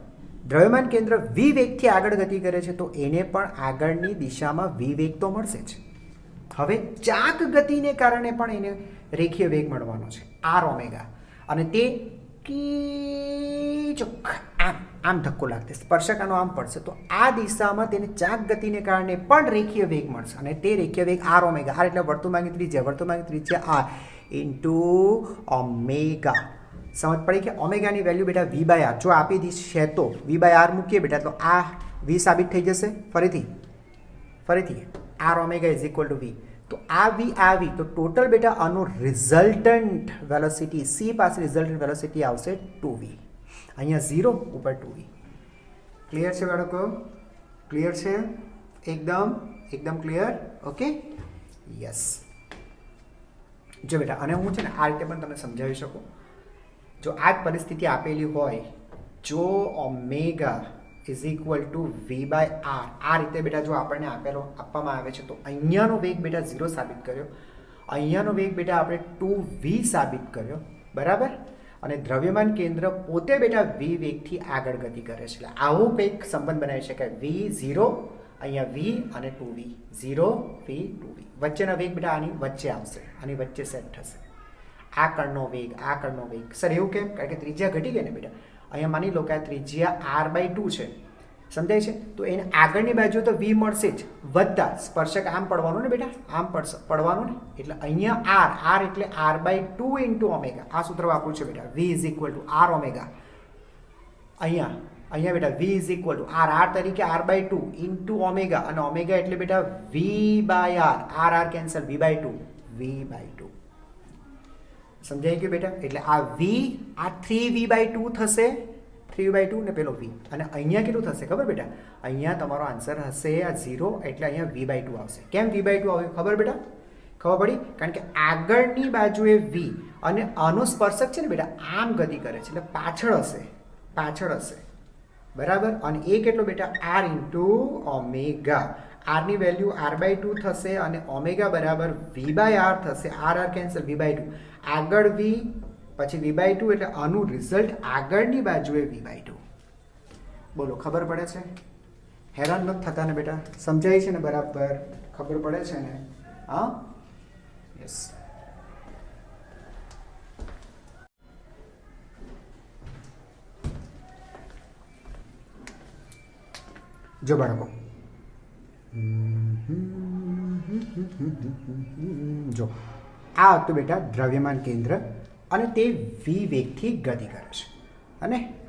S1: દ્રવ્યમાન કેન્દ્ર વી વેગથી આગળ ગતિ કરે છે, તો એને પણ આગળની દિશામાં વી વેગ તો મળશે જ. હવે ચાક ગતિને કારણે પણ એને રેખીય વેગ મળવાનો છે, આર ઓમેગા. અને તે આમ ધક્કો લાગશે, સ્પર્શક આનો આમ પડશે, તો આ દિશામાં તેને ચાક ગતિને કારણે પણ રેખીય વેગ મળશે. અને તે રેખીય વેગ આર ઓમેગા. આર એટલે વર્તુળમાંની ત્રિજ્યા, વર્તુળમાંની ત્રિજ્યા આર ઇન્ટુ ઓમેગા. સમજ પડી કે ઓમેગાની વેલ્યુ બેટા વી બાય આર જો આપી દી છે તો વી બાય આર મૂકીએ બેટા, તો આ વી સાબિત થઈ જશે. ફરીથી R omega is equal to V. તો આ વી તો ટોટલ બેટા આનું રિઝલ્ટન્ટ વેલોસિટી, સી પાસે રિઝલ્ટન્ટ વેલોસિટી આવશે 2v. અહીંયા 0 ઉપર 2v. ક્લિયર છે બાળકો? ક્લિયર છે? એકદમ ક્લિયર. Okay, yes. જો બેટા, અને હું છે ને આ રીતે પણ તમને સમજાવી શકું. જો આ જ પરિસ્થિતિ આપેલી હોય, જો omega is equal to v by r, આ રીતે બેટા જો આપણને આપવામાં આવે છે, તો અહીંયાનો વેગ બેટા 0 સાબિત કર્યો, અહીંયાનો વેગ બેટા આપણે 2v સાબિત કર્યો, બરાબર. અને દ્રવ્યમાન કેન્દ્ર પોતે બેટા વી વેગથી આગળ ગતિ કરે છે. એટલે આવું કંઈક સંબંધ બનાવી શકાય. વી 0, અહીંયા વી અને 2v, 0 વી 2v. વચ્ચેનો વેગ બેટા આની વચ્ચે આવશે, આની વચ્ચે સેટ થશે. આ કણનો વેગ, આ કણનો વેગ. સર એવું કેમ? કારણ કે ત્રિજ્યા ઘટી ગઈ ને બેટા. અહીંયા માની લો કે આ ત્રિજ્યા r/2 છે, સમજાય છે? તો એને આગળની બાજુ તો v મળશે જ, વત્તા સ્પર્શક આમ પડવાનું ને બેટા, આમ પડવાનું ને. એટલે અહીંયા r એટલે r/2 ઇન્ટુ ઓમેગા. આ સૂત્ર વાપરું છે બેટા, v is equal two r omega. અહીંયા બેટા v is equal two r તરીકે r/2 ઇન્ટુ ઓમેગા, અને ઓમેગા એટલે બેટા v by r cancel, v/2, v/2. સમજાઈ ગયું બેટા? એટલે આ v, આ 3v/2 થશે, 3v/2 ને પેલો v. અને અહીંયા કેટલું થશે ખબર બેટા? અહીંયા તમારો આન્સર હશે આ 0, એટલે અહીંયા v/2 આવશે. કેમ v/2 આવ્યું ખબર બેટા? ખબર પડી? કારણ કે આગળની બાજુએ v અને આનો સ્પર્શક છે ને બેટા આમ ગતિ કરે છે, એટલે પાછળ હશે, બરાબર. અને એ કેટલો બેટા? r into omega. r ની વેલ્યુ r/2 થશે અને ઓમેગા બરાબર v/r થશે. r cancel, v/2. આગળ v, પછી v/2, એટલે આનું રિઝલ્ટ આગળની બાજુએ v/2. બોલો, ખબર પડે છે? હેરાન નથી થતા ને બેટા? સમજાય છે ને બરાબર? ખબર પડે છે ને? હા, યસ. જો બાળકો, જો આ હતું બેટા દ્રવ્યમાન કેન્દ્ર, અને તે વી વેગથી ગતિ કરે છે,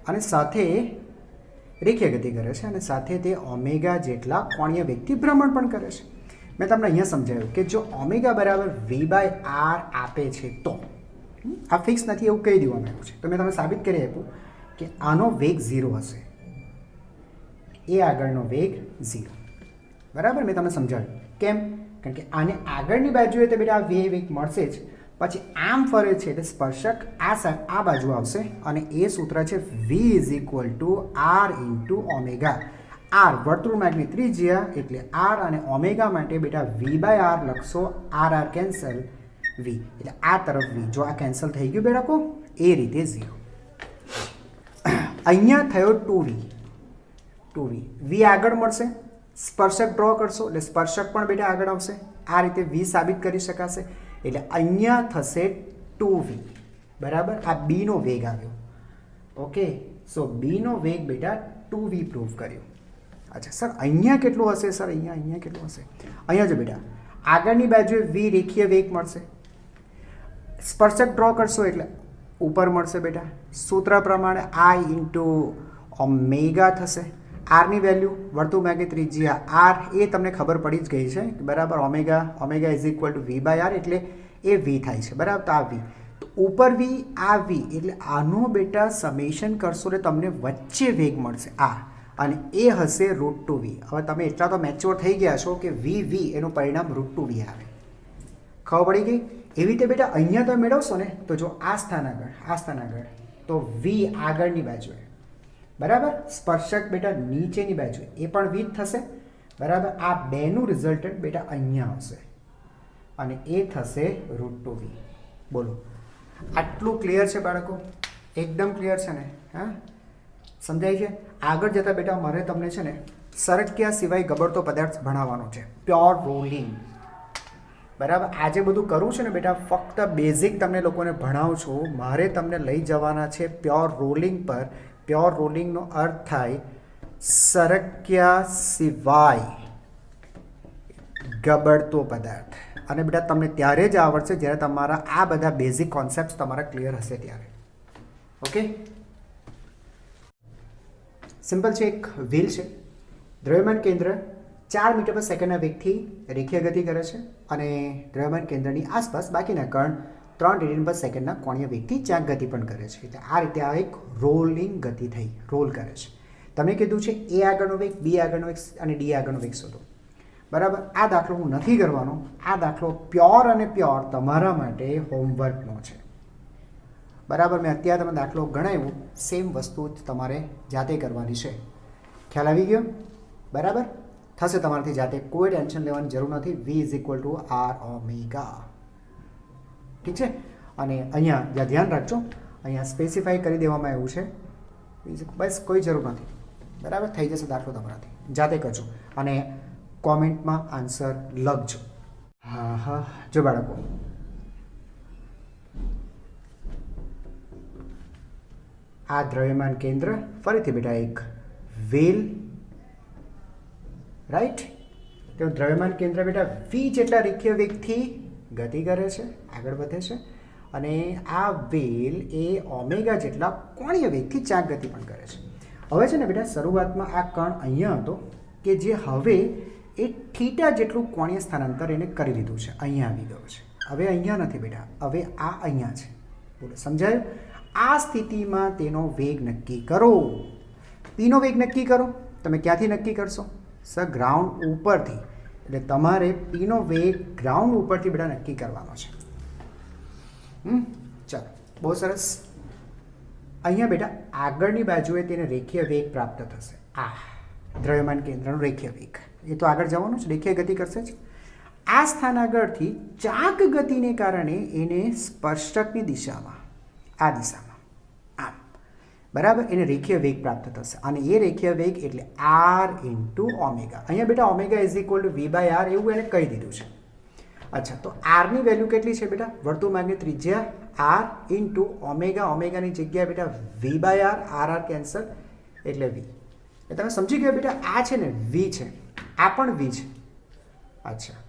S1: અને સાથે રેખીય ગતિ કરે છે, અને સાથે તે ઓમેગા જેટલા કોણીય વેગથી ભ્રમણ પણ કરે છે. મેં તમને અહીંયા સમજાવ્યું કે જો ઓમેગા બરાબર v/r આપે છે તો આ ફિક્સ નથી એવું કહી દેવામાં આવ્યું છે. તો મેં તમને સાબિત કરી આપ્યું કે આનો વેગ 0 હશે, એ આગળનો વેગ 0, બરાબર. મેં તમને સમજાવ્યું કેમ? કારણ કે આને આગળની બાજુએ તો બેટા આ વેગ મળશે જ, પછી આમ ફરે છે એટલે સ્પર્શક આ બાજુ આવશે, અને એ સૂત્ર છે v is equal two r into omega. r વર્તુળ માર્ગની ત્રિજ્યા, એટલે r અને ઓમેગા માટે બેટા v/r લખશો, r કેન્સલ, v એટલે આ તરફ v. જો આ કેન્સલ થઈ ગયું બેટા કો, એ રીતે 0. અહીંયા થયો 2v, v આગળ મળશે, સ્પર્શક ડ્રો કરશો એટલે સ્પર્શક પણ બેટા આગળ આવશે. આ રીતે v સાબિત કરી શકાશે. એટલે અહીંયા થશે 2v, બરાબર, આ બીનો વેગ આવ્યો. ઓકે, સો બીનો વેગ બેટા 2v પ્રૂવ કર્યું. અચ્છા સર અહીંયા કેટલું હશે? સર અહીંયા કેટલું હશે? અહીંયા જો બેટા આગળની બાજુએ v રેખીય વેગ મળશે. સ્પર્શક ડ્રો કરશો એટલે ઉપર મળશે બેટા. સૂત્ર પ્રમાણે i ઇન્ટુ ઓમેગા થશે. આરની વેલ્યુ વર્તુળ માગે ત્રિજ્યા આર એ તમને ખબર પડી જ ગઈ છે બરાબર. Omega is equal to v by r એટલે એ વી થાય છે બરાબર. તો આ વી, તો ઉપર વી આ વી એટલે આનો બેટા સમેશન કરશો એટલે તમને વચ્ચે વેગ મળશે આ, અને એ હશે √2v. હવે તમે એટલા તો મેચ્યોર થઈ ગયા છો કે વી એનું પરિણામ √2v આવે. ખબર પડી ગઈ? એવી રીતે બેટા અહીંયા તમે મેળવશો ને તો જો આ સ્થાન આગળ તો વી આગળની બાજુએ બરાબર, સ્પર્શક બેટા નીચેની બાજુ એ પણ વી જ થશે બરાબર. આ બેનું રિઝલ્ટન્ટ બેટા અહીંયા આવશે અને એ થશે √2v. બોલો આટલું ક્લિયર છે બાળકો? એકદમ ક્લિયર છે ને? હા, સમજાય છે? આગળ જતાં બેટા મારે તમને છે ને સરક્યા સિવાય ગબડતો પદાર્થ ભણાવવાનો છે, પ્યોર રોલિંગ બરાબર. આજે બધું કરવું છે ને બેટા, ફક્ત બેઝિક તમને લોકોને ભણાવું છું. મારે તમને લઈ જવાના છે પ્યોર રોલિંગ પર. પ્યોર રોલિંગનો અર્થ થાય સરક્યા સિવાય ગબડતો પદાર્થ. અને બેટા તમને ત્યારે જ આવડશે જ્યારે તમારા આ બધા બેઝિક કોન્સેપ્ટ તમારા ક્લિયર હશે ત્યારે. ઓકે, સિમ્પલ છે. એક વ્હીલ છે, દ્રવ્યમાન કેન્દ્ર 4 મીટર પર સેકન્ડના વેગથી રેખીય ગતિ કરે છે અને દ્રવ્યમાન કેન્દ્રની આસપાસ બાકીના કણ 3 રેડિયન પર સેકન્ડના કોણીય વેગથી ચાક ગતિ પણ કરે છે. એટલે આ રીતે આ એક રોલિંગ ગતિ થઈ, રોલ કરે છે. તમને કીધું છે એ આગળનો વેગ, બી આગળનો વેગ અને ડી આગળનો વેગ શોધો બરાબર. આ દાખલો હું નથી કરવાનો. આ દાખલો પ્યોર અને પ્યોર તમારા માટે હોમવર્કનો છે બરાબર. મેં અત્યારે તમે દાખલો ગણાવ્યું, સેમ વસ્તુ જ તમારે જાતે કરવાની છે. ખ્યાલ આવી ગયો બરાબર? થશે તમારાથી જાતે, કોઈ ટેન્શન લેવાની જરૂર નથી. v is equal to r omega. ઠીક છે? અને અહીંયા જ્યાં ધ્યાન રાખજો, અહીંયા સ્પેસિફાઈ કરી દેવામાં આવ્યું છે, બસ કોઈ જરૂર નથી બરાબર. થઈ જશે દાખલો તમારાથી, જાતે કરજો અને કોમેન્ટમાં આન્સર લખજો. હા, જો બાળકો આ દ્રવ્યમાન કેન્દ્ર, ફરીથી બેટા એક વ્હીલ રાઈટ. તો દ્રવ્યમાન કેન્દ્ર બેટા v જેટલા રેખીય વેગથી ગતિ કરે છે, આગળ વધે છે અને આ વ્હીલ એ ઓમેગા જેટલા કોણીય વેગથી ચાક ગતિ પણ કરે છે. હવે છે ને બેટા શરૂઆતમાં આ કણ અહીંયા હતો કે જે હવે એ થીટા જેટલું કોણીય સ્થાનાંતર એને કરી દીધું છે, અહીંયા આવી ગયો છે. હવે અહીંયા નથી બેટા, હવે આ અહીંયા છે. બોલો સમજાયું? આ સ્થિતિમાં તેનો વેગ નક્કી કરો. પીનો વેગ નક્કી કરો. તમે ક્યાંથી નક્કી કરશો? સર ગ્રાઉન્ડ ઉપરથી. એટલે તમારે પીનો વેગ ગ્રાઉન્ડ ઉપરથી બેટા નક્કી કરવાનો છે. ચાલો, બહુ સરસ. અહીંયા બેટા આગળની બાજુએ તેને રેખીય વેગ પ્રાપ્ત થશે. આ દ્રવ્યમાન કેન્દ્રનો રેખીય વેગ એ તો આગળ જવાનું છે, રેખીય ગતિ કરશે જ. આ સ્થાન આગળથી ચાક ગતિને કારણે એને સ્પર્શકની દિશામાં, આ દિશામાં આમ બરાબર એને રેખીય વેગ પ્રાપ્ત થશે અને એ રેખીય વેગ એટલે આર ઇન્ટુ ઓમેગા. અહીંયા બેટા omega is equal to v by r એવું એને કહી દીધું છે. અચ્છા, તો આરની વેલ્યુ કેટલી છે બેટા? વર્તુળ માર્ગની ત્રિજ્યા આર ઇન્ટુ ઓમેગા. ઓમેગાની જગ્યાએ બેટા v by r, r cancel એટલે વી. એ તમે સમજી ગયા બેટા? આ છે ને વી છે, આ પણ વી છે. અચ્છા,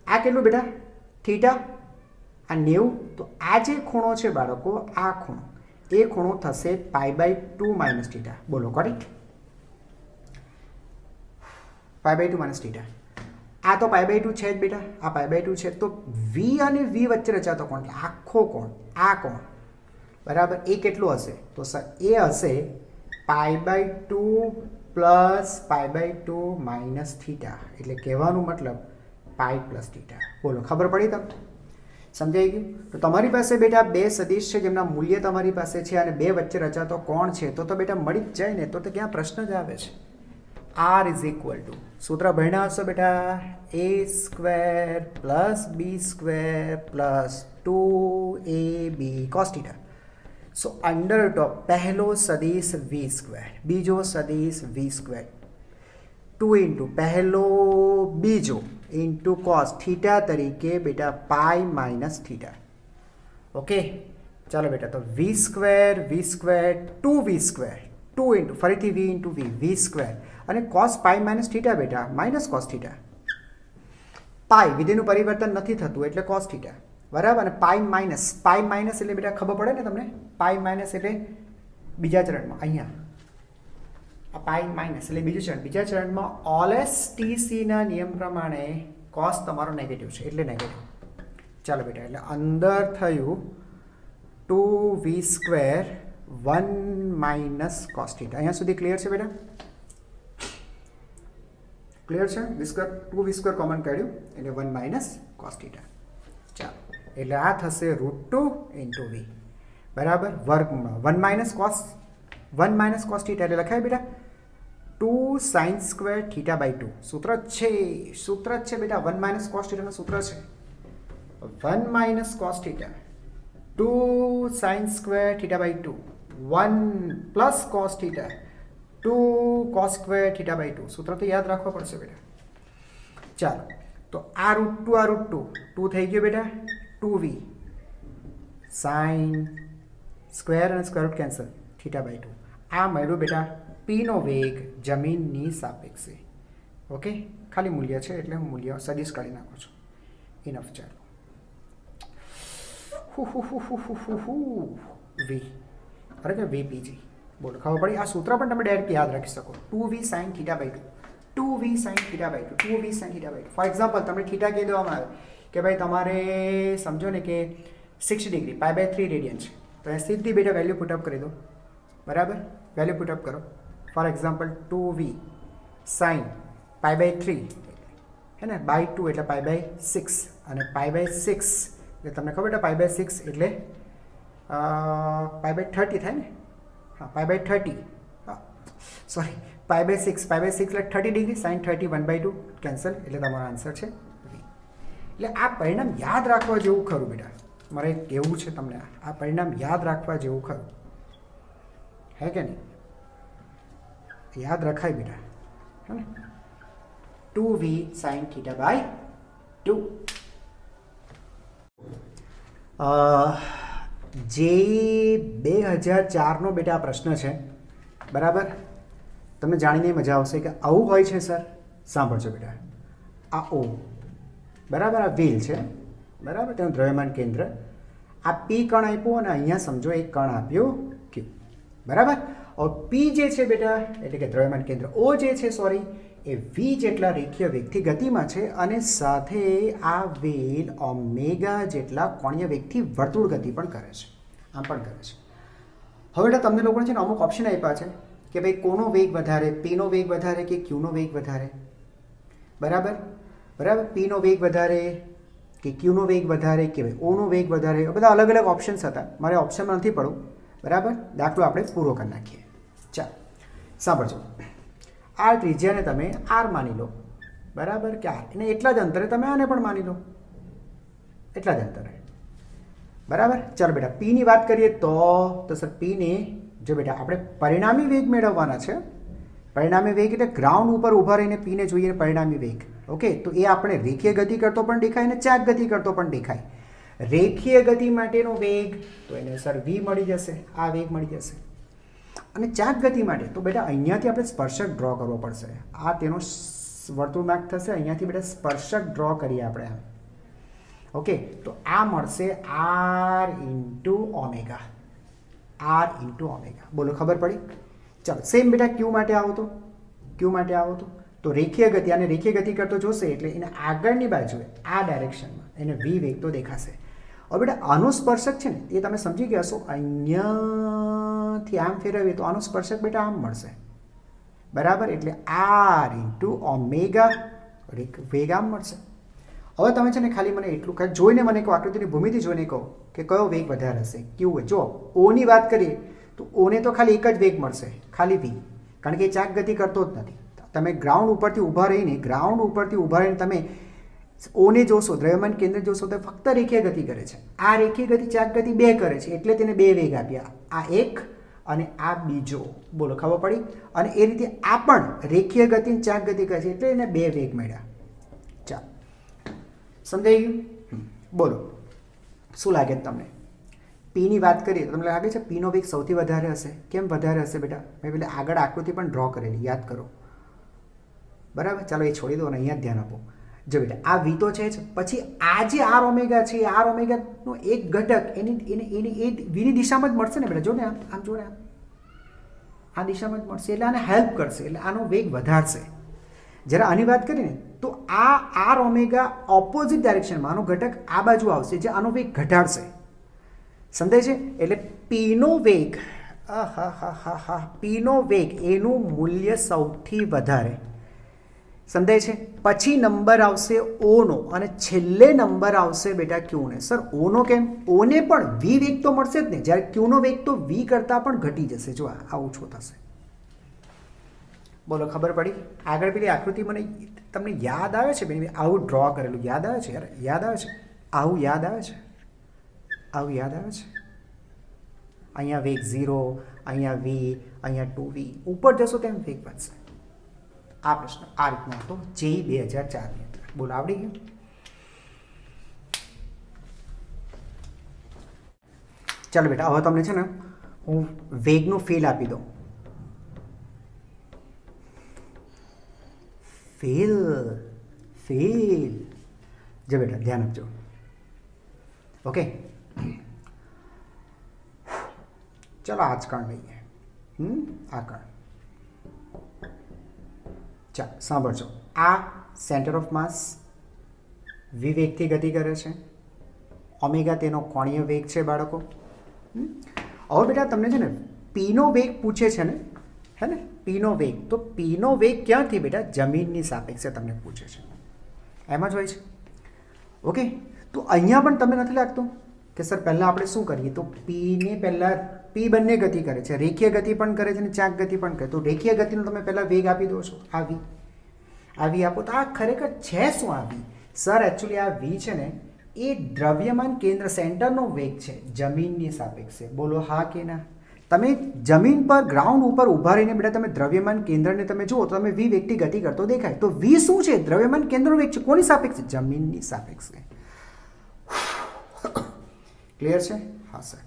S1: આ કેટલું બેટા? થીટા. આ 90. તો આ જે ખૂણો છે બાળકો, આ ખૂણો, એ ખૂણો થશે π/2 માઇનસ થીટા. બોલો કરેક્ટ? π/2 minus theta. આ તો π/2 છે જ બેટા, આ π/2 છે. તો v અને v વચ્ચે રચાતો કોણ, આખો કોણ, આ કોણ બરાબર, એ કેટલું હશે? તો સર એ હશે π/2 પ્લસ π/2 માઇનસ થીટા. એટલે કહેવાનું મતલબ પાઈ પ્લસ થીટા. બોલો ખબર પડી તમને? સમજાઈ ગયું? તો તમારી પાસે બેટા બે સદિશ છે જેમના મૂલ્ય તમારી પાસે છે અને બે વચ્ચે રચાતો કોણ છે, તો બેટા મળી જ જાય ને. તો ક્યાં પ્રશ્ન જ આવે છે? r ઇઝ ઇક્વલ ટુ, સૂત્ર ભણ્યા હશો બેટા, a² plus b² plus 2ab cos થીટા. સો અંડર ટોપ પહેલો સદિશ v², બીજો સદિશ v², 2 ઇન્ટુ પહેલો બીજો ઇન્ટુ કોસ થીટા તરીકે બેટા પાઈ માઇનસ થીટા. ઓકે, ચાલો બેટા, તો વી સ્ક્વેર 2v², 2 ઇન્ટુ ફરીથી વી ઇન્ટુ વી સ્ક્વેર, અને કોસ પાઈ માઇનસ થીટા બેટા, માઇનસ કોસ થીટા. પાઈ વિધેયનું પરિવર્તન નથી થતું એટલે કોસ થીટા, બરાબર. અને પાઈ માઇનસ એટલે બેટા ખબર પડે ને તમને, પાઈ માઇનસ એટલે બીજા ચરણમાં અહીંયા આ પાઈ માઇનસ એટલે બીજું ચરણ, બીજા ચરણમાં ઓલએસટીસીના નિયમ પ્રમાણે કોસ તમારો નેગેટિવ છે એટલે નેગેટિવ. ચાલો બેટા, એટલે અંદર થયું 2v² 1 માઇનસ કોસ થીટા. અહીંયા સુધી ક્લિયર છે બેટા? ક્લિયર છે? 2v² કોમન કાઢ્યું એટલે 1 માઇનસ કોસ થીટા. ચાલો, એટલે આ થશે √2 ઇન્ટુ વી, બરાબર, વર્ગમાં 1 માઇનસ કોસ થીટા એટલે લખાય બેટા 2 sin² θ/2. સૂત્ર જ છે બેટા, 1 માઇનસ કોસ થીટાનું સૂત્ર છે 1 minus cos theta 2 sin² θ/2 1 plus cos theta 2 cos² θ/2. સૂત્ર તો યાદ રાખવા પડશે બેટા. ચાલો, તો આ √2 થઈ ગયો બેટા 2v sin સ્ક્વેર અને સ્ક્વેર રૂટ કેન્સલ θ/2. આ મળ્યું બેટા પીનો વેગ જમીનની સાપેક્ષે. ઓકે, ખાલી મૂલ્ય છે એટલે હું મૂલ્ય સદિશ કાઢી નાખું છું. ઇનફ. ચાલો, વી બરાબર, વીપીજી બોલો, ખબર પડી? આ સૂત્ર પણ તમે ડાયરેક્ટ યાદ રાખી શકો, 2v sin θ/2, 2v sin θ/2, 2v sin θ/2. For example તમને થીટા કહી દેવામાં આવે કે ભાઈ તમારે સમજો ને કે 60 ડિગ્રી π/3 રેડિયન છે, તો એ સીધી બેટા વેલ્યુ પુટઅપ કરી દો, બરાબર, વેલ્યુ પુટઅપ કરો. ફોર એક્ઝામ્પલ 2v sin π/3 હે ને બાય 2 એટલે π/6, અને π/6 એટલે તમને ખબર છે π/6 એટલે π/30 થાય ને? હા, π/30, હા સોરી, π/6 એટલે 30 ડિગ્રી, sin 30 1/2 કેન્સલ, એટલે તમારો આન્સર છે વી. એટલે આ પરિણામ યાદ રાખવા જેવું ખરું બેટા, મારે કહેવું છે તમને, આ પરિણામ યાદ રાખવા જેવું ખરું, હે કે નહીં? યાદ રખાય બેટા, હે ને? 2v sin θ/2. જે 2004નો બેટા પ્રશ્ન છે, બરાબર. તમને જાણીને મજા આવશે કે આવું હોય છે સર. સાંભળજો બેટા, આ ઓ, બરાબર, આ વ્હીલ છે, બરાબર, તેનું દ્રવ્યમાન કેન્દ્ર, આ પી કણ આપ્યું અને અહીંયા સમજો એક કણ આપ્યું ક્યુ, બરાબર. પી જે છે બેટા એટલે કે દ્રવ્યમાન કેન્દ્ર, ઓ જે છે સોરી, એ વી જેટલા રેખીય વેગથી ગતિમાં છે, અને સાથે આ વ્હીલ ઓમેગા જેટલા કોણીય વેગથી વર્તુળ ગતિ પણ કરે છે, આમ પણ કરે છે. હવે બેટા તમને લોકોને છે ને અમુક ઓપ્શન આપ્યા છે કે ભાઈ કોનો વેગ વધારે, પીનો વેગ વધારે કે ક્યુનો વેગ વધારે, બરાબર, પીનો વેગ વધારે કે ક્યુનો વેગ વધારે કે ભાઈ ઓનો વેગ વધારે, બધા અલગ અલગ ઓપ્શન્સ હતા. મારે ઓપ્શનમાં નથી પડવું, બરાબર. દાખલો આપણે પૂરો કરી નાખીએ. ચાલો, સાંભળજો. આ ત્રિજ્યાને તમે આર માની લો, બરાબર, કે આર, અને એટલા જ અંતરે તમે આને પણ માની લો, એટલા જ અંતરે, બરાબર. ચાલો બેટા, પીની વાત કરીએ તો સર પીને જો બેટા આપણે પરિણામી વેગ મેળવવાના છે. પરિણામી વેગ એટલે ગ્રાઉન્ડ ઉપર ઊભા રહીને પીને જોઈએ પરિણામી વેગ. ઓકે, તો એ આપણે રેખીય ગતિ કરતો પણ દેખાય અને ચાક ગતિ કરતો પણ દેખાય. રેખીય ગતિ માટેનો વેગ તો એને સર વી મળી જશે, આ વેગ મળી જશે. અને ચાક ગતિ માટે તો બેટા અહીંયાથી આપણે સ્પર્શક ડ્રો કરવો પડશે. આ તેનો વર્તુળ માર્ક થશે, અહીંયાથી બેટા સ્પર્શક ડ્રો કરીએ આપણે. ઓકે, તો આ મળશે r into omega, r into omega. બોલો, ખબર પડી? ચાલો, સેમ બેટા ક્યુ માટે આવો તો રેખીય ગતિ, અને રેખીય ગતિ કરતો જોશે એટલે એને આગળની બાજુએ આ ડાયરેક્શનમાં એને વી વેગ તો દેખાશે. હવે બેટા આનું સ્પર્શક છે ને એ તમે સમજી ગયા છો, અહીંયાથી આમ ફેરવીએ તો આનું સ્પર્શક બેટા આમ મળશે, બરાબર. એટલે આર ઇન્ટુ ઓમેગા વેગ આમ મળશે. હવે તમે છે ને ખાલી મને એટલું જોઈને મને કહો, આકૃતિની ભૂમિતિ જોઈને કહો કે કયો વેગ વધારે હશે, ક્યુ. જો ઓની વાત કરીએ તો ઓને તો ખાલી એક જ વેગ મળશે, ખાલી વી, કારણ કે એ ચાક ગતિ કરતો જ નથી. તમે ગ્રાઉન્ડ ઉપરથી ઊભા રહીને તમે ઓને જોશો, દ્રવ્યમાન કેન્દ્ર જોશો તો ફક્ત રેખીય ગતિ કરે છે. આ રેખીય ગતિ ચાક ગતિ બે કરે છે, એટલે તેને બે વેગ આપ્યા, આ એક અને આ બીજો. બોલો, ખબર પડી? અને એ રીતે આ પણ રેખીય ગતિ ચાક ગતિ કરે છે, એટલે એને બે વેગ મળ્યા. ચાલો, સમજાઈ ગયું? બોલો, શું લાગે તમને? પીની વાત કરીએ તો તમને લાગે છે પીનો વેગ સૌથી વધારે હશે. કેમ વધારે હશે બેટા? મેં પેલા આગળ આકૃતિ પણ ડ્રો કરેલી, યાદ કરો. બરાબર, ચાલો એ છોડી દો અને અહીંયા ધ્યાન આપો. જો બેટા આ વી તો છે જ, પછી આ જે આર ઓમેગા છે, આર ઓમેગાનો એક ઘટક એની એ વીની દિશામાં જ મળશે ને બેટા. જો ને આમ જો ને આ દિશામાં જ મળશે, એટલે આને હેલ્પ કરશે, એટલે આનો વેગ વધારશે. જરા આની વાત કરીને તો આ આર ઓમેગા ઓપોઝિટ ડાયરેક્શનમાં આનો ઘટક આ બાજુ આવશે, જે આનો વેગ ઘટાડશે. સમજાય છે? એટલે પીનો વેગ, પીનો વેગ એનું મૂલ્ય સૌથી વધારે. સમજાય છે? પછી નંબર આવશે ઓનો અને છેલ્લે નંબર આવશે બેટા ક્યુને. સર ઓનો કેમ? ઓને પણ વી વેગ તો મળશે જ ને, જ્યારે ક્યુનો વેગ તો વી કરતાં પણ ઘટી જશે. જો આ ઓછો થશે. બોલો, ખબર પડી? આગળ પેલી આકૃતિ મને તમને યાદ આવે છે બેન? આવું ડ્રો કરેલું યાદ આવે છે યાર? યાદ આવે છે? આવું યાદ આવે છે? આવું યાદ આવે છે? અહીંયા વેગ 0, અહીંયા વી, અહીંયા 2v. ઉપર જશો તેમ વેગ વધશે. આ પ્રશ્ન આ રીતનો હતો JEE 2004 ની અંદર. બોલો, આવડી ગયું? ચાલો બેટા, હવે તમને છે ને હું વેગનું ફીલ આપી દઉં. ફીલ જો બેટા ધ્યાન આપજો. ઓકે, ચલો આ જ કણ લઈએ. આ કણ, ચાલો સાંભળજો. આ સેન્ટર ઓફ માસ વી વેગથી ગતિ કરે છે. ઓમેગા તેનો કોણીય વેગ છે બાળકો. હવે બેટા તમને છે ને પીનો વેગ પૂછે છે ને, હે ને? પીનો વેગ, તો પીનો વેગ ક્યાંથી બેટા? જમીનની સાપેક્ષે તમને પૂછે છે. એમ જ હોય છે. ઓકે, તો અહીંયા પણ તમને નથી લાગતું કે સર પહેલાં આપણે શું કરીએ? તો પીને પહેલાં પી બંને ગતિ કરે છે, રેખીય ગતિ પણ કરે છે અને ચાક ગતિ પણ કરે. તો રેખીય ગતિનો તમે પહેલાં વેગ આપી દો છો. આ વી આપો. તો આ ખરેખર છે શું આ વી? સર એકચ્યુઅલી આ વી છે ને એ દ્રવ્યમાન કેન્દ્ર સેન્ટરનો વેગ છે જમીનની સાપેક્ષે. બોલો હા કે ના? તમે જમીન પર ગ્રાઉન્ડ ઉપર ઊભા રહીને બેટા તમે દ્રવ્યમાન કેન્દ્રને તમે જુઓ તો તમે વી વેગથી ગતિ કરતો દેખાય. તો વી શું છે? દ્રવ્યમાન કેન્દ્રનો વેગ છે. કોની સાપેક્ષે? જમીનની સાપેક્ષે. ક્લિયર છે? હા સર.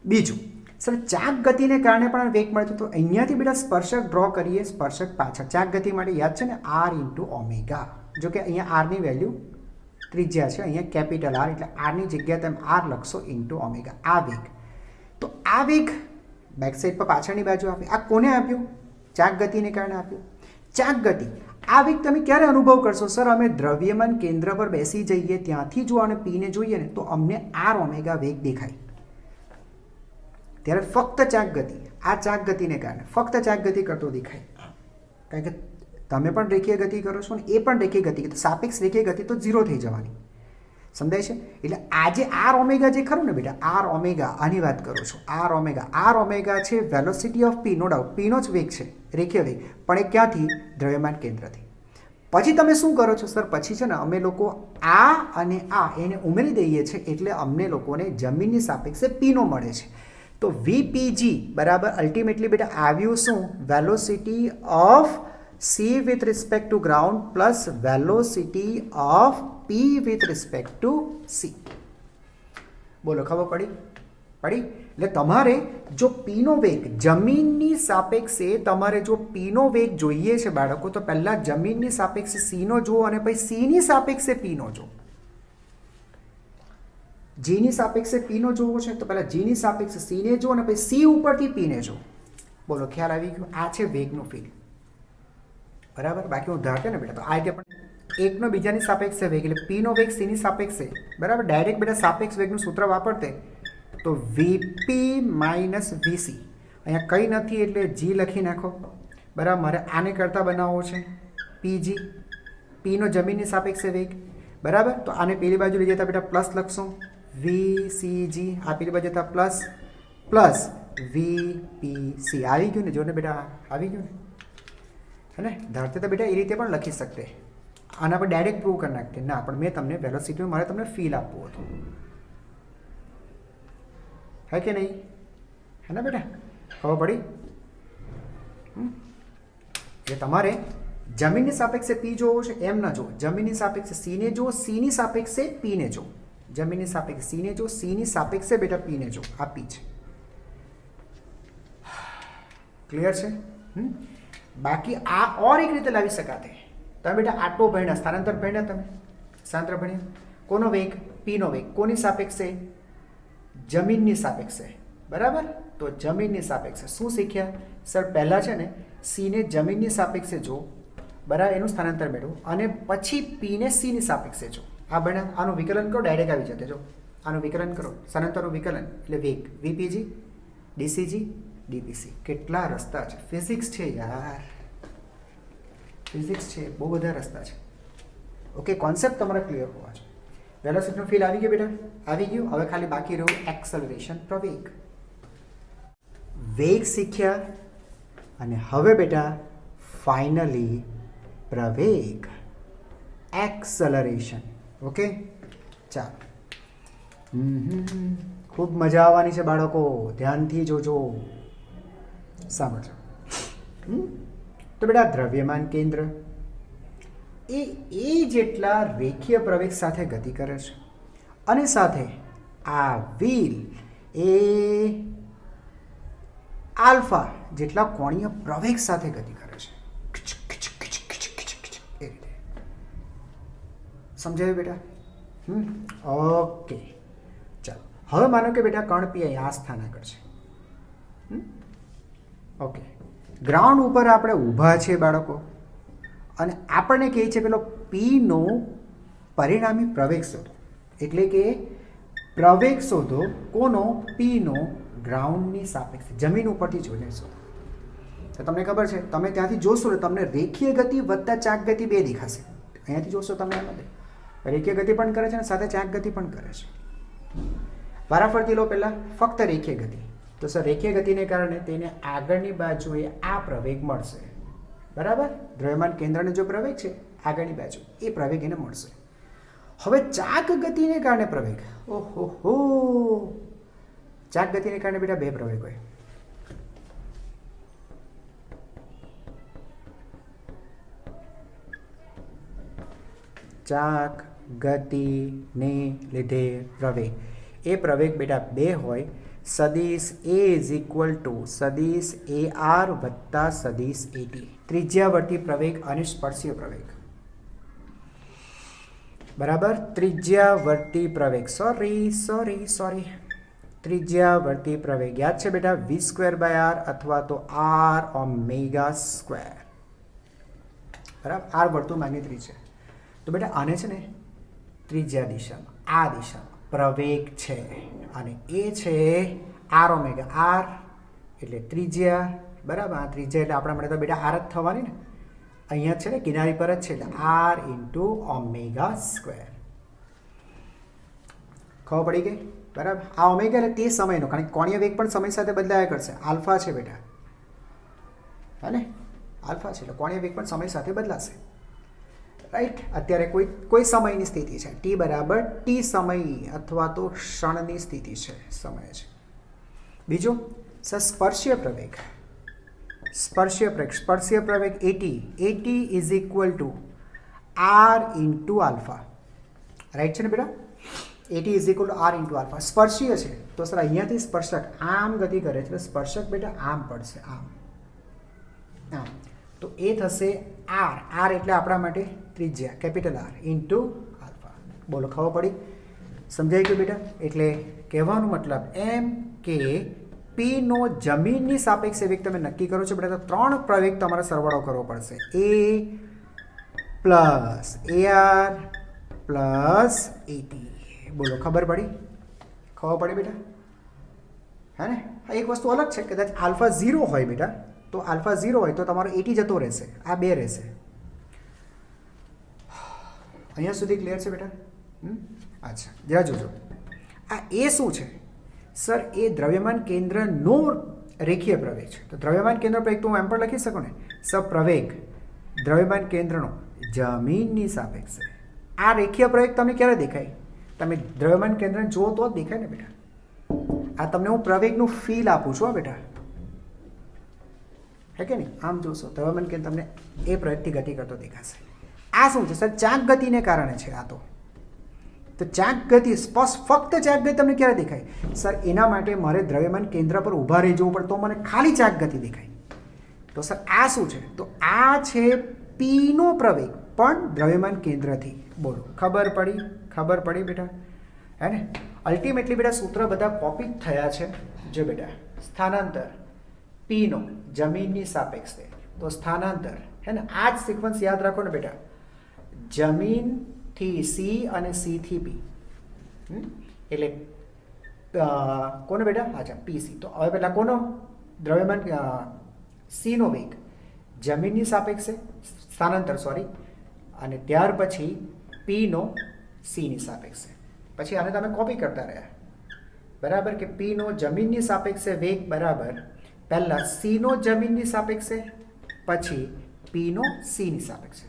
S1: બીજું સર, ચાક ગતિને કારણે પણ વેગ મળે છે. તો અહીંયાથી બેટા સ્પર્શક ડ્રો કરીએ. સ્પર્શક પાછળ ચાક ગતિ માટે યાદ છે ને આર ઇન્ટુ ઓમેગા. જો કે અહીંયા આરની વેલ્યુ ત્રિજ્યા છે, અહીંયા કેપિટલ આર, એટલે આરની જગ્યાએ તમે આર લખશો ઇન્ટુ ઓમેગા. આ વેગ, તો આ વેગ બેક સાઈડ પર પાછળની બાજુ આપે. આ કોને આપ્યું? ચાક ગતિને કારણે આપ્યું. ચાક ગતિ, આ વેગ તમે ક્યારે અનુભવ કરશો? સર અમે દ્રવ્યમાન કેન્દ્ર પર બેસી જઈએ ત્યાંથી જો અને પીને જોઈએ ને તો અમને આર ઓમેગા વેગ દેખાય. ત્યારે ફક્ત ચાક ગતિ, આ ચાક ગતિને કારણે ફક્ત ચાક ગતિ કરતો દેખાય. કારણ કે તમે પણ રેખીય ગતિ કરો છો ને એ પણ રેખીય ગતિ, તો સાપેક્ષ રેખીય ગતિ તો 0 થઈ જવાની. સમજાય છે? એટલે આજે આર ઓમેગા જે ખરું ને બેટા, આર ઓમેગા, આની વાત કરો છો. આર ઓમેગા છે velocity of P, no doubt પીનો જ વેગ છે, રેખીય વેગ. પણ એ ક્યાંથી? દ્રવ્યમાન કેન્દ્રથી. પછી તમે શું કરો છો? સર પછી છે ને અમે લોકો આ અને આ એને ઉમેરી દઈએ છીએ, એટલે અમને લોકોને જમીનની સાપેક્ષે પીનો મળે છે. તો વીપીજી બરાબર અલ્ટિમેટલી બેટા આવ્યું શું? Velocity of C with respect to ground plus velocity of P with respect to C. બોલો, ખબર પડી? એટલે તમારે જો પીનો વેગ જમીનની સાપેક્ષે તમારે જો પીનો વેગ જોઈએ છે બાળકો, તો પહેલા જમીનની સાપેક્ષે સીનો જુઓ અને પછી સીની સાપેક્ષે પીનો જુઓ. જીની સાપેક્ષે પીનો જોવો છે તો પહેલા જીની સાપેક્ષે સીને જુઓ અને પછી સી ઉપરથી પીને જુઓ. બોલો, ખ્યાલ આવી ગયો? આ છે વેગનું ફીલ. બરાબર? બાકી હું ધારતે ને બેટા તો આ રીતે પણ એકનો બીજાની સાપેક્ષે વેગ, એટલે પીનો વેગ સીની સાપેક્ષે. બરાબર? ડાયરેક્ટ બેટા સાપેક્ષ વેગનું સૂત્ર વાપરતે તો વીપી માઇનસ વીસી. અહીંયા કંઈ નથી એટલે જી લખી નાખો. બરાબર? મારે આને કરતાં બનાવવો છે પીજી, પીનો જમીનની સાપેક્ષે વેગ. બરાબર? તો આને પેલી બાજુ લઈ જતા બેટા પ્લસ લખશું VCG, આ પેલી બાજુ જતા પ્લસ VPC. આવી ગયું ને? જો ને બેટા આવી ગયું ને, હે ને? ધારતે તો બેટા એ રીતે પણ લખી શકતે. આના પર ડાયરેક્ટ પ્રૂવ કરી નાખતે. ના, પણ મેં તમને વેલોસિટીમાં મારે તમને ફીલ આપવું હતું. હે કે નહીં? હે ને બેટા? ખબર પડી? એટલે તમારે જમીનની સાપેક્ષે પી જોવો છે એમ ના જો, જમીનની સાપેક્ષે સીને જુઓ, સીની સાપેક્ષે પીને જુઓ. જમીનની સાપેક્ષે સી ને જો, સીની સાપેક્ષે બેટા પી ને જો, આ પી છે. ક્લિયર છે? બાકી આ ઓર એક રીતે લાવી શકાતે. તમે બેટા આટો ભણ્યા, સ્થાનાંતર ભણ્યા, તમે સ્થાનાંતર ભણ્યા. કોનો વેગ? પીનો વેગ. કોની સાપેક્ષે? જમીનની સાપેક્ષે. બરાબર? તો જમીનની સાપેક્ષે શું શીખ્યા સર? પહેલાં છે ને સીને જમીનની સાપેક્ષે જો, બરાબર, એનું સ્થાનાંતર મેળવો, અને પછી પીને સીની સાપેક્ષે જો. આ બન્યા. આનું વિકલન કરો, ડાયરેક્ટ આવી જશે. જો આનું વિકલન કરો, સ્થાનાંતરનું વિકલન એટલે વેગ વીપીજી ડીસીજી ડીપીસી. કેટલા રસ્તા છે! ફિઝિક્સ છે યાર, ફિઝિક્સ છે, બહુ બધા રસ્તા છે. ઓકે, કોન્સેપ્ટ તમારા ક્લિયર હોવા જોઈએ. વેલોસિટીનું ફીલ આવી ગયું બેટા? આવી ગયું. હવે ખાલી બાકી રહ્યું એક્સલરેશન, પ્રવેગ. વેગ શીખ્યા અને હવે બેટા ફાઇનલી પ્રવેગ, એક્સલરેશન. ઓકે, ચાલો. ખૂબ મજા આવવાની છે બાળકો, ધ્યાનથી જોજો, સાંભળજો. તો બેટા દ્રવ્યમાન કેન્દ્ર એ જેટલા રેખીય પ્રવેગ સાથે ગતિ કરે છે, અને સાથે આ વ્હીલ એ આલ્ફા જેટલા કોણીય પ્રવેગ સાથે ગતિ કરે છે. એ રીતે સમજાયું બેટા? ઓકે, ચાલો. હવે માનો કે બેટા કણ પી અહીં આ સ્થાન આગળ છે. ઓકે, ગ્રાઉન્ડ ઉપર આપણે ઊભા છે બાળકો, અને આપણને કહે છે પેલો પીનો પરિણામી પ્રવેગ શોધો. એટલે કે પ્રવેગ શોધો કોનો? પીનો ગ્રાઉન્ડની સાપેક્ષે, જમીન ઉપરથી જોઈને શોધો. તો તમને ખબર છે, તમે ત્યાંથી જોશો ને તમને રેખીય ગતિ વત્તા ચાક ગતિ બે દેખાશે. અહીંયાથી જોશો તમને એમ રેખીય ગતિ પણ કરે છે અને સાથે ચાક ગતિ પણ કરે છે. વારાફરતી લો. પહેલાં ફક્ત રેખીય ગતિ. તો સર રેખીય ગતિને કારણે તેને આગળની બાજુએ આ પ્રવેગ મળશે. બરાબર? દ્રવ્યમાન કેન્દ્રનો જો પ્રવેગ છે આગળની બાજુ, એ પ્રવેગ એને મળશે. હવે ચાક ગતિને કારણે પ્રવેગ, ઓહો, ચાક ગતિને કારણે બેટા બે પ્રવેગ હોય. ચાક ગતિને લીધે પ્રવેગ, એ પ્રવેગ બેટા બે હોય. સદિશ એ ઇઝ ઇક્વલ ટુ સદિશ એ આર વત્તા સદિશ એટી. ત્રિજ્યાવર્તી પ્રવેગ અને સ્પર્શીય પ્રવેગ. બરાબર? ત્રિજ્યાવર્તી પ્રવેગ, સોરી, ત્રિજ્યાવર્તી પ્રવેગ યાદ છે બેટા? વી સ્ક્વેર બાય આર અથવા તો આર ઓમેગા સ્ક્વેર. બરાબર? આર વર્તુળમાંની ત્રિજ્યા. તો બેટા આને છે ને ત્રિજ્યા દિશામાં, આ દિશામાં પ્રવેગ છે, અને એ છે આર ઓમેગા. આર એટલે ત્રિજ્યા, બરાબર? આ ત્રિજ્યા એટલે આપણા માટે તો બેટા આર જ થવાની ને, અહીંયા છે ને કિનારી પર જ છે, એટલે આર ઇન્ટુ ઓમેગા સ્ક્વેર. ખબર પડી ગઈ? બરાબર? આ ઓમેગા એટલે તે સમયનો, કારણ કે કોણીય વેગ પણ સમય સાથે બદલાયા કરશે. આલ્ફા છે બેટા, હા ને? આલ્ફા છે એટલે કોણીય વેગ પણ સમય સાથે બદલાશે. રાઈટ? અત્યારે કોઈ સમયની સ્થિતિ છે, ટી બરાબર ટી સમય અથવા તો ક્ષણની સ્થિતિ છે, સમય છે. બીજું સ્પર્શીય પ્રવેગ. સ્પર્શીય પ્રવેગ AT is equal to R into alpha. Right છે ને બેટા? AT is equal to R into alpha. સ્પર્શીય છે તો સર અહીંયાથી સ્પર્શક આમ ગતિ કરે છે, એટલે સ્પર્શક બેટા આમ પડશે, આમ. તો એ થશે આર. આર એટલે આપણા માટે ત્રિજ્યા, કેપિટલ આર ઇન્ટુ આલ્ફા. બોલો, ખબર પડી? સમજાઈ ગયું બેટા? એટલે કહેવાનો મતલબ એમ કે પી નો જમીનની સાપેક્ષે વેગ તમે નક્કી કરો છો બેટા, તો ત્રણ પ્રવેગ તમારે સરવાળો કરવો પડશે. એ પ્લસ એઆર પ્લસ એટી. બોલો, ખબર પડી? ખબર પડી બેટા? હે ને? એક વસ્તુ અલગ છે, કદાચ આલ્ફા 0 હોય બેટા, તો આલ્ફા 0 હોય તો તમારો એટી જતો રહેશે, આ બે રહેશે. અહીંયા સુધી ક્લિયર છે બેટા? અચ્છા, જરા જોજો. આ એ શું છે સર? એ દ્રવ્યમાન કેન્દ્રનો રેખીય પ્રવેગ છે. તો દ્રવ્યમાન કેન્દ્ર પ્રવેગ તો હું એમ પણ લખી શકું ને, સપ્રવેગ દ્રવ્યમાન કેન્દ્રનો જમીનની સાપેક્ષે. આ રેખીય પ્રવેગ તમને ક્યારે દેખાય? તમે દ્રવ્યમાન કેન્દ્રને જુઓ તો જ દેખાય ને બેટા. આ તમને હું પ્રવેગનું ફીલ આપું છું બેટા, હે કે નહીં? આમ જોશો દ્રવ્યમાન કેન્દ્ર તમને એ પ્રવેગથી ગતિ કરતો દેખાશે. આ શું છે સર? ચાક ગતિને કારણે છે. આ તો તો ચાક ગતિ ફક્ત ચાક ગતિ તમને ક્યારે દેખાય? સર એના માટે મારે દ્રવ્યમાન કેન્દ્ર પર ઊભા રહી જવું પડે તો મને ખાલી ચાક ગતિ દેખાય. તો સર આ શું છે? તો આ છે પીનો પ્રવેગ પણ દ્રવ્યમાન કેન્દ્રથી. બોલો ખબર પડી બેટા? હે ને? અલ્ટિમેટલી બેટા સૂત્ર બધા કોપી થયા છે. જો બેટા સ્થાનાંતર પીનો જમીનની સાપેક્ષે, તો સ્થાનાંતર હે ને, આ જ સિક્વન્સ યાદ રાખો ને બેટા. જમીનથી સી અને સી થી પી, એટલે કોનો બેટા? અચ્છા પીસી. તો હવે પહેલાં કોનો? દ્રવ્યમાન સીનો વેગ જમીનની સાપેક્ષે સ્થાનાંતર અને ત્યાર પછી પીનો સીની સાપેક્ષે. પછી આને તમે કોપી કરતા રહ્યા બરાબર, કે પીનો જમીનની સાપેક્ષે વેગ બરાબર પહેલાં સીનો જમીનની સાપેક્ષે, પછી પીનો સીની સાપેક્ષે.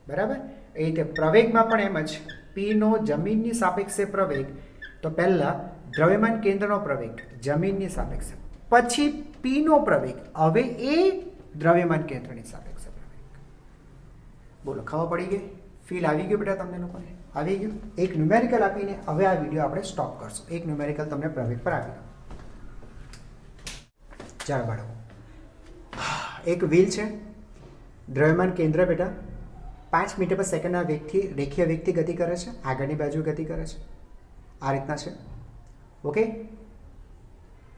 S1: બરાબર. એ રીતે પ્રવેગમાં પણ એમ જ, પીનો જમીનની સાપેક્ષે પ્રવેગ, તો પહેલાં દ્રવ્યમાન કેન્દ્રનો પ્રવેગ જમીનની સાપેક્ષે, પછી પીનો પ્રવેગ, હવે એ દ્રવ્યમાન કેન્દ્રની સાપેક્ષે પ્રવેગ. બોલો ખબર પડી ગઈ? ફીલ આવી ગયું બેટા તમને લોકોને? આવી ગયું? એક ન્યુમેરિકલ આપીને હવે આ વિડીયો આપણે સ્ટોપ કરશું. એક ન્યુમેરિકલ તમને પ્રવેગ પર આપી દો. ચાલો બાળકો, એક વ્હીલ છે, દ્રવ્યમાન કેન્દ્ર બેટા 5 મીટર પર સેકન્ડના વેગથી રેખીય વેગથી ગતિ કરે છે, આગળની બાજુ ગતિ કરે છે. આ રીતના છે. ઓકે,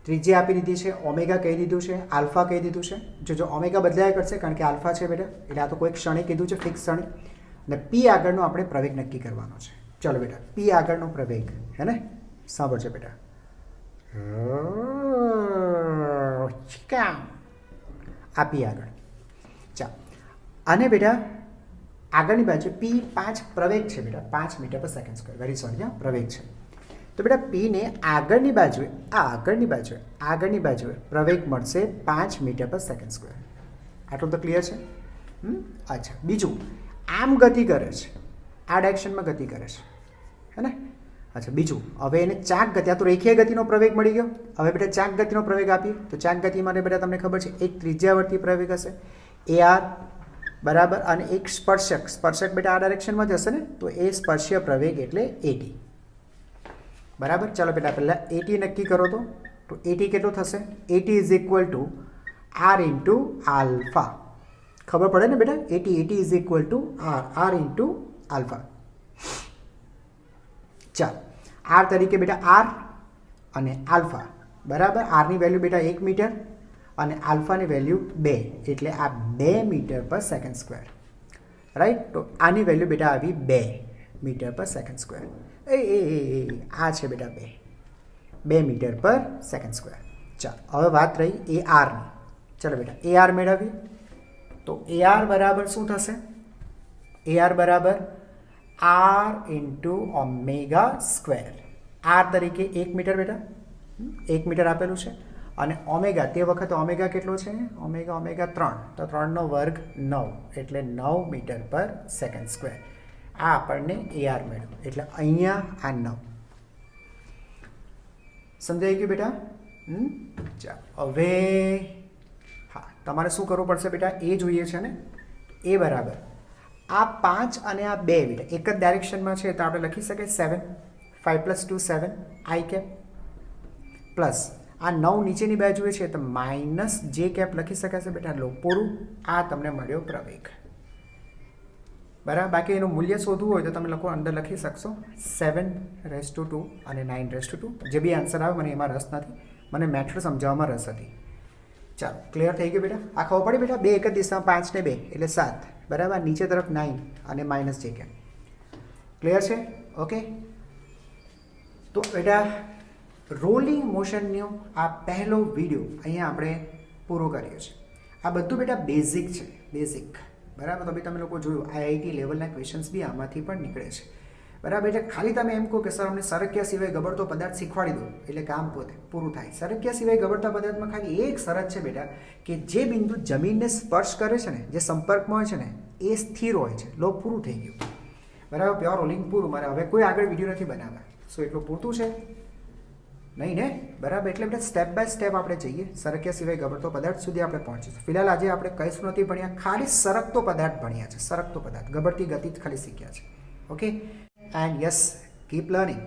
S1: ત્રિજ્યા આપી દીધી છે, ઓમેગા કહી દીધું છે, આલ્ફા કહી દીધું છે. જો ઓમેગા બદલાયા કરશે કારણ કે આલ્ફા છે બેટા, એટલે આ તો કોઈ ક્ષણે કીધું છે, ફિક્સ ક્ષણે. અને પી આગળનો આપણે પ્રવેગ નક્કી કરવાનો છે. ચલો બેટા, પી આગળનો પ્રવેગ હે ને, સાંભળજો બેટા. આ પી આગળ. ચાલો, અને બેટા આગળની બાજુ P5 પ્રવેગ છે બેટા, 5 મીટર પર સેકન્ડ સ્ક્વેર. વેરી સોરી, હા પ્રવેગ છે. તો બેટા પીને આગળની બાજુએ પ્રવેગ મળશે 5 મીટર પર સેકન્ડ સ્ક્વેર. આટલું તો ક્લિયર છે? અચ્છા, બીજું આમ ગતિ કરે છે, આ ડાયરેક્શનમાં ગતિ કરે છે, હે ને? અચ્છા, બીજું હવે એને ચાક ગતિ, આ તો રેખીય ગતિનો પ્રવેગ મળી ગયો. હવે બેટા ચાક ગતિનો પ્રવેગ આપીએ તો ચાક ગતિ માટે બેટા તમને ખબર છે એક ત્રિજ્યાવર્તી પ્રવેગ હશે AR બરાબર, અને એક સ્પર્શક બેટા આ ડાયરેક્શનમાં જ હશે ને, તો એ સ્પર્શીય પ્રવેગ એટલે AT બરાબર. ચાલો બેટા પહેલાં AT નક્કી કરો તો AT કેટલો થશે? AT is equal two R into alpha. ખબર પડે ને બેટા? AT is equal two R into alpha. ચાલો, R તરીકે બેટા R અને આલ્ફા બરાબર. આરની વેલ્યુ બેટા 1 મીટર અને આલ્ફાની વેલ્યુ 2, એટલે આ 2 મીટર પર સેકન્ડ સ્ક્વેર. રાઈટ. તો આની વેલ્યુ બેટા આવી 2 મીટર પર સેકન્ડ સ્ક્વેર. આ છે બેટા 2 મીટર પર સેકન્ડ સ્ક્વેર. ચાલો, હવે વાત રહી ARની. ચાલો બેટા AR મેળવીએ તો AR બરાબર શું થશે? AR બરાબર R into omega square. R તરીકે 1 મીટર બેટા, 1 મીટર આપેલું છે, અને ઓમેગા તે વખતે ઓમેગા કેટલો છે? ઓમેગા 3, તો 3નો વર્ગ 9, એટલે 9 મીટર પર સેકન્ડ સ્ક્વેર. આ આપણને AR મળ્યું, એટલે અહીંયા આ 9. સમજાઈ ગયું બેટા? ચાલો, હવે હા તમારે શું કરવું પડશે બેટા? એ જોઈએ છે ને, એ બરાબર આ 5 અને આ 2 બેટા એક જ ડાયરેક્શનમાં છે, તો આપણે લખી શકાય 7, 5 + 2 7 I કેપ, પ્લસ આ 9 નીચેની બાજુએ છે તો માઇનસ જે કેપ લખી શકાશે બેટા. લો પૂરું, આ તમને મળ્યો પ્રવેગ બરાબર. બાકી એનું મૂલ્ય શોધવું હોય તો તમે લોકો અંદર લખી શકશો 7⁻²⁴ અને 9⁻². જે બી આન્સર આવે મને એમાં રસ નથી, મને મેથડ સમજાવવામાં રસ હતી. ચાલો, ક્લિયર થઈ ગયું બેટા? આ ખબર પડી બેટા? 2 એક જ દિશામાં 5 ને 2 એટલે 7 બરાબર. નીચે તરફ 9 અને માઇનસ જે કેપ. ક્લિયર છે? ઓકે. તો બેટા રોલિંગ મોશનનો આ પહેલો વિડીયો અહીંયા આપણે પૂરો કર્યો છે. આ બધું બેટા બેઝિક છે, બેઝિક બરાબર. તો બી તમે લોકો જોયું IIT લેવલના ક્વેશ્ચન્સ બી આમાંથી પણ નીકળે છે બરાબર. એટલે ખાલી તમે એમ કહો કે સર અમને સરક્યા સિવાય ગબડતો પદાર્થ શીખવાડી દો એટલે કામ પોતે પૂરું થાય. સરક્યા સિવાય ગબડતા પદાર્થમાં ખાલી એક શરત છે બેટા કે જે બિંદુ જમીનને સ્પર્શ કરે છે ને, જે સંપર્કમાં હોય છે ને, એ સ્થિર હોય છે. લો પૂરું થઈ ગયું બરાબર. પ્યોર રોલિંગ પૂરું. મારે હવે કોઈ આગળ વિડીયો નથી બનાવવા. સો એટલું પૂરતું છે નહીં ને બરાબર. એટલે બેટા સ્ટેપ બાય સ્ટેપ આપણે જઈએ, સરક્યા સિવાય ગબડતો પદાર્થ સુધી આપણે પહોંચીશું. ફિલહાલ આજે આપણે કશું નથી ભણ્યા, ખાલી સરકતો પદાર્થ ભણ્યા છે. સરકતો પદાર્થ, ગબડતી ગતિ જ ખાલી શીખ્યા છે. Okay. and yes, keep learning.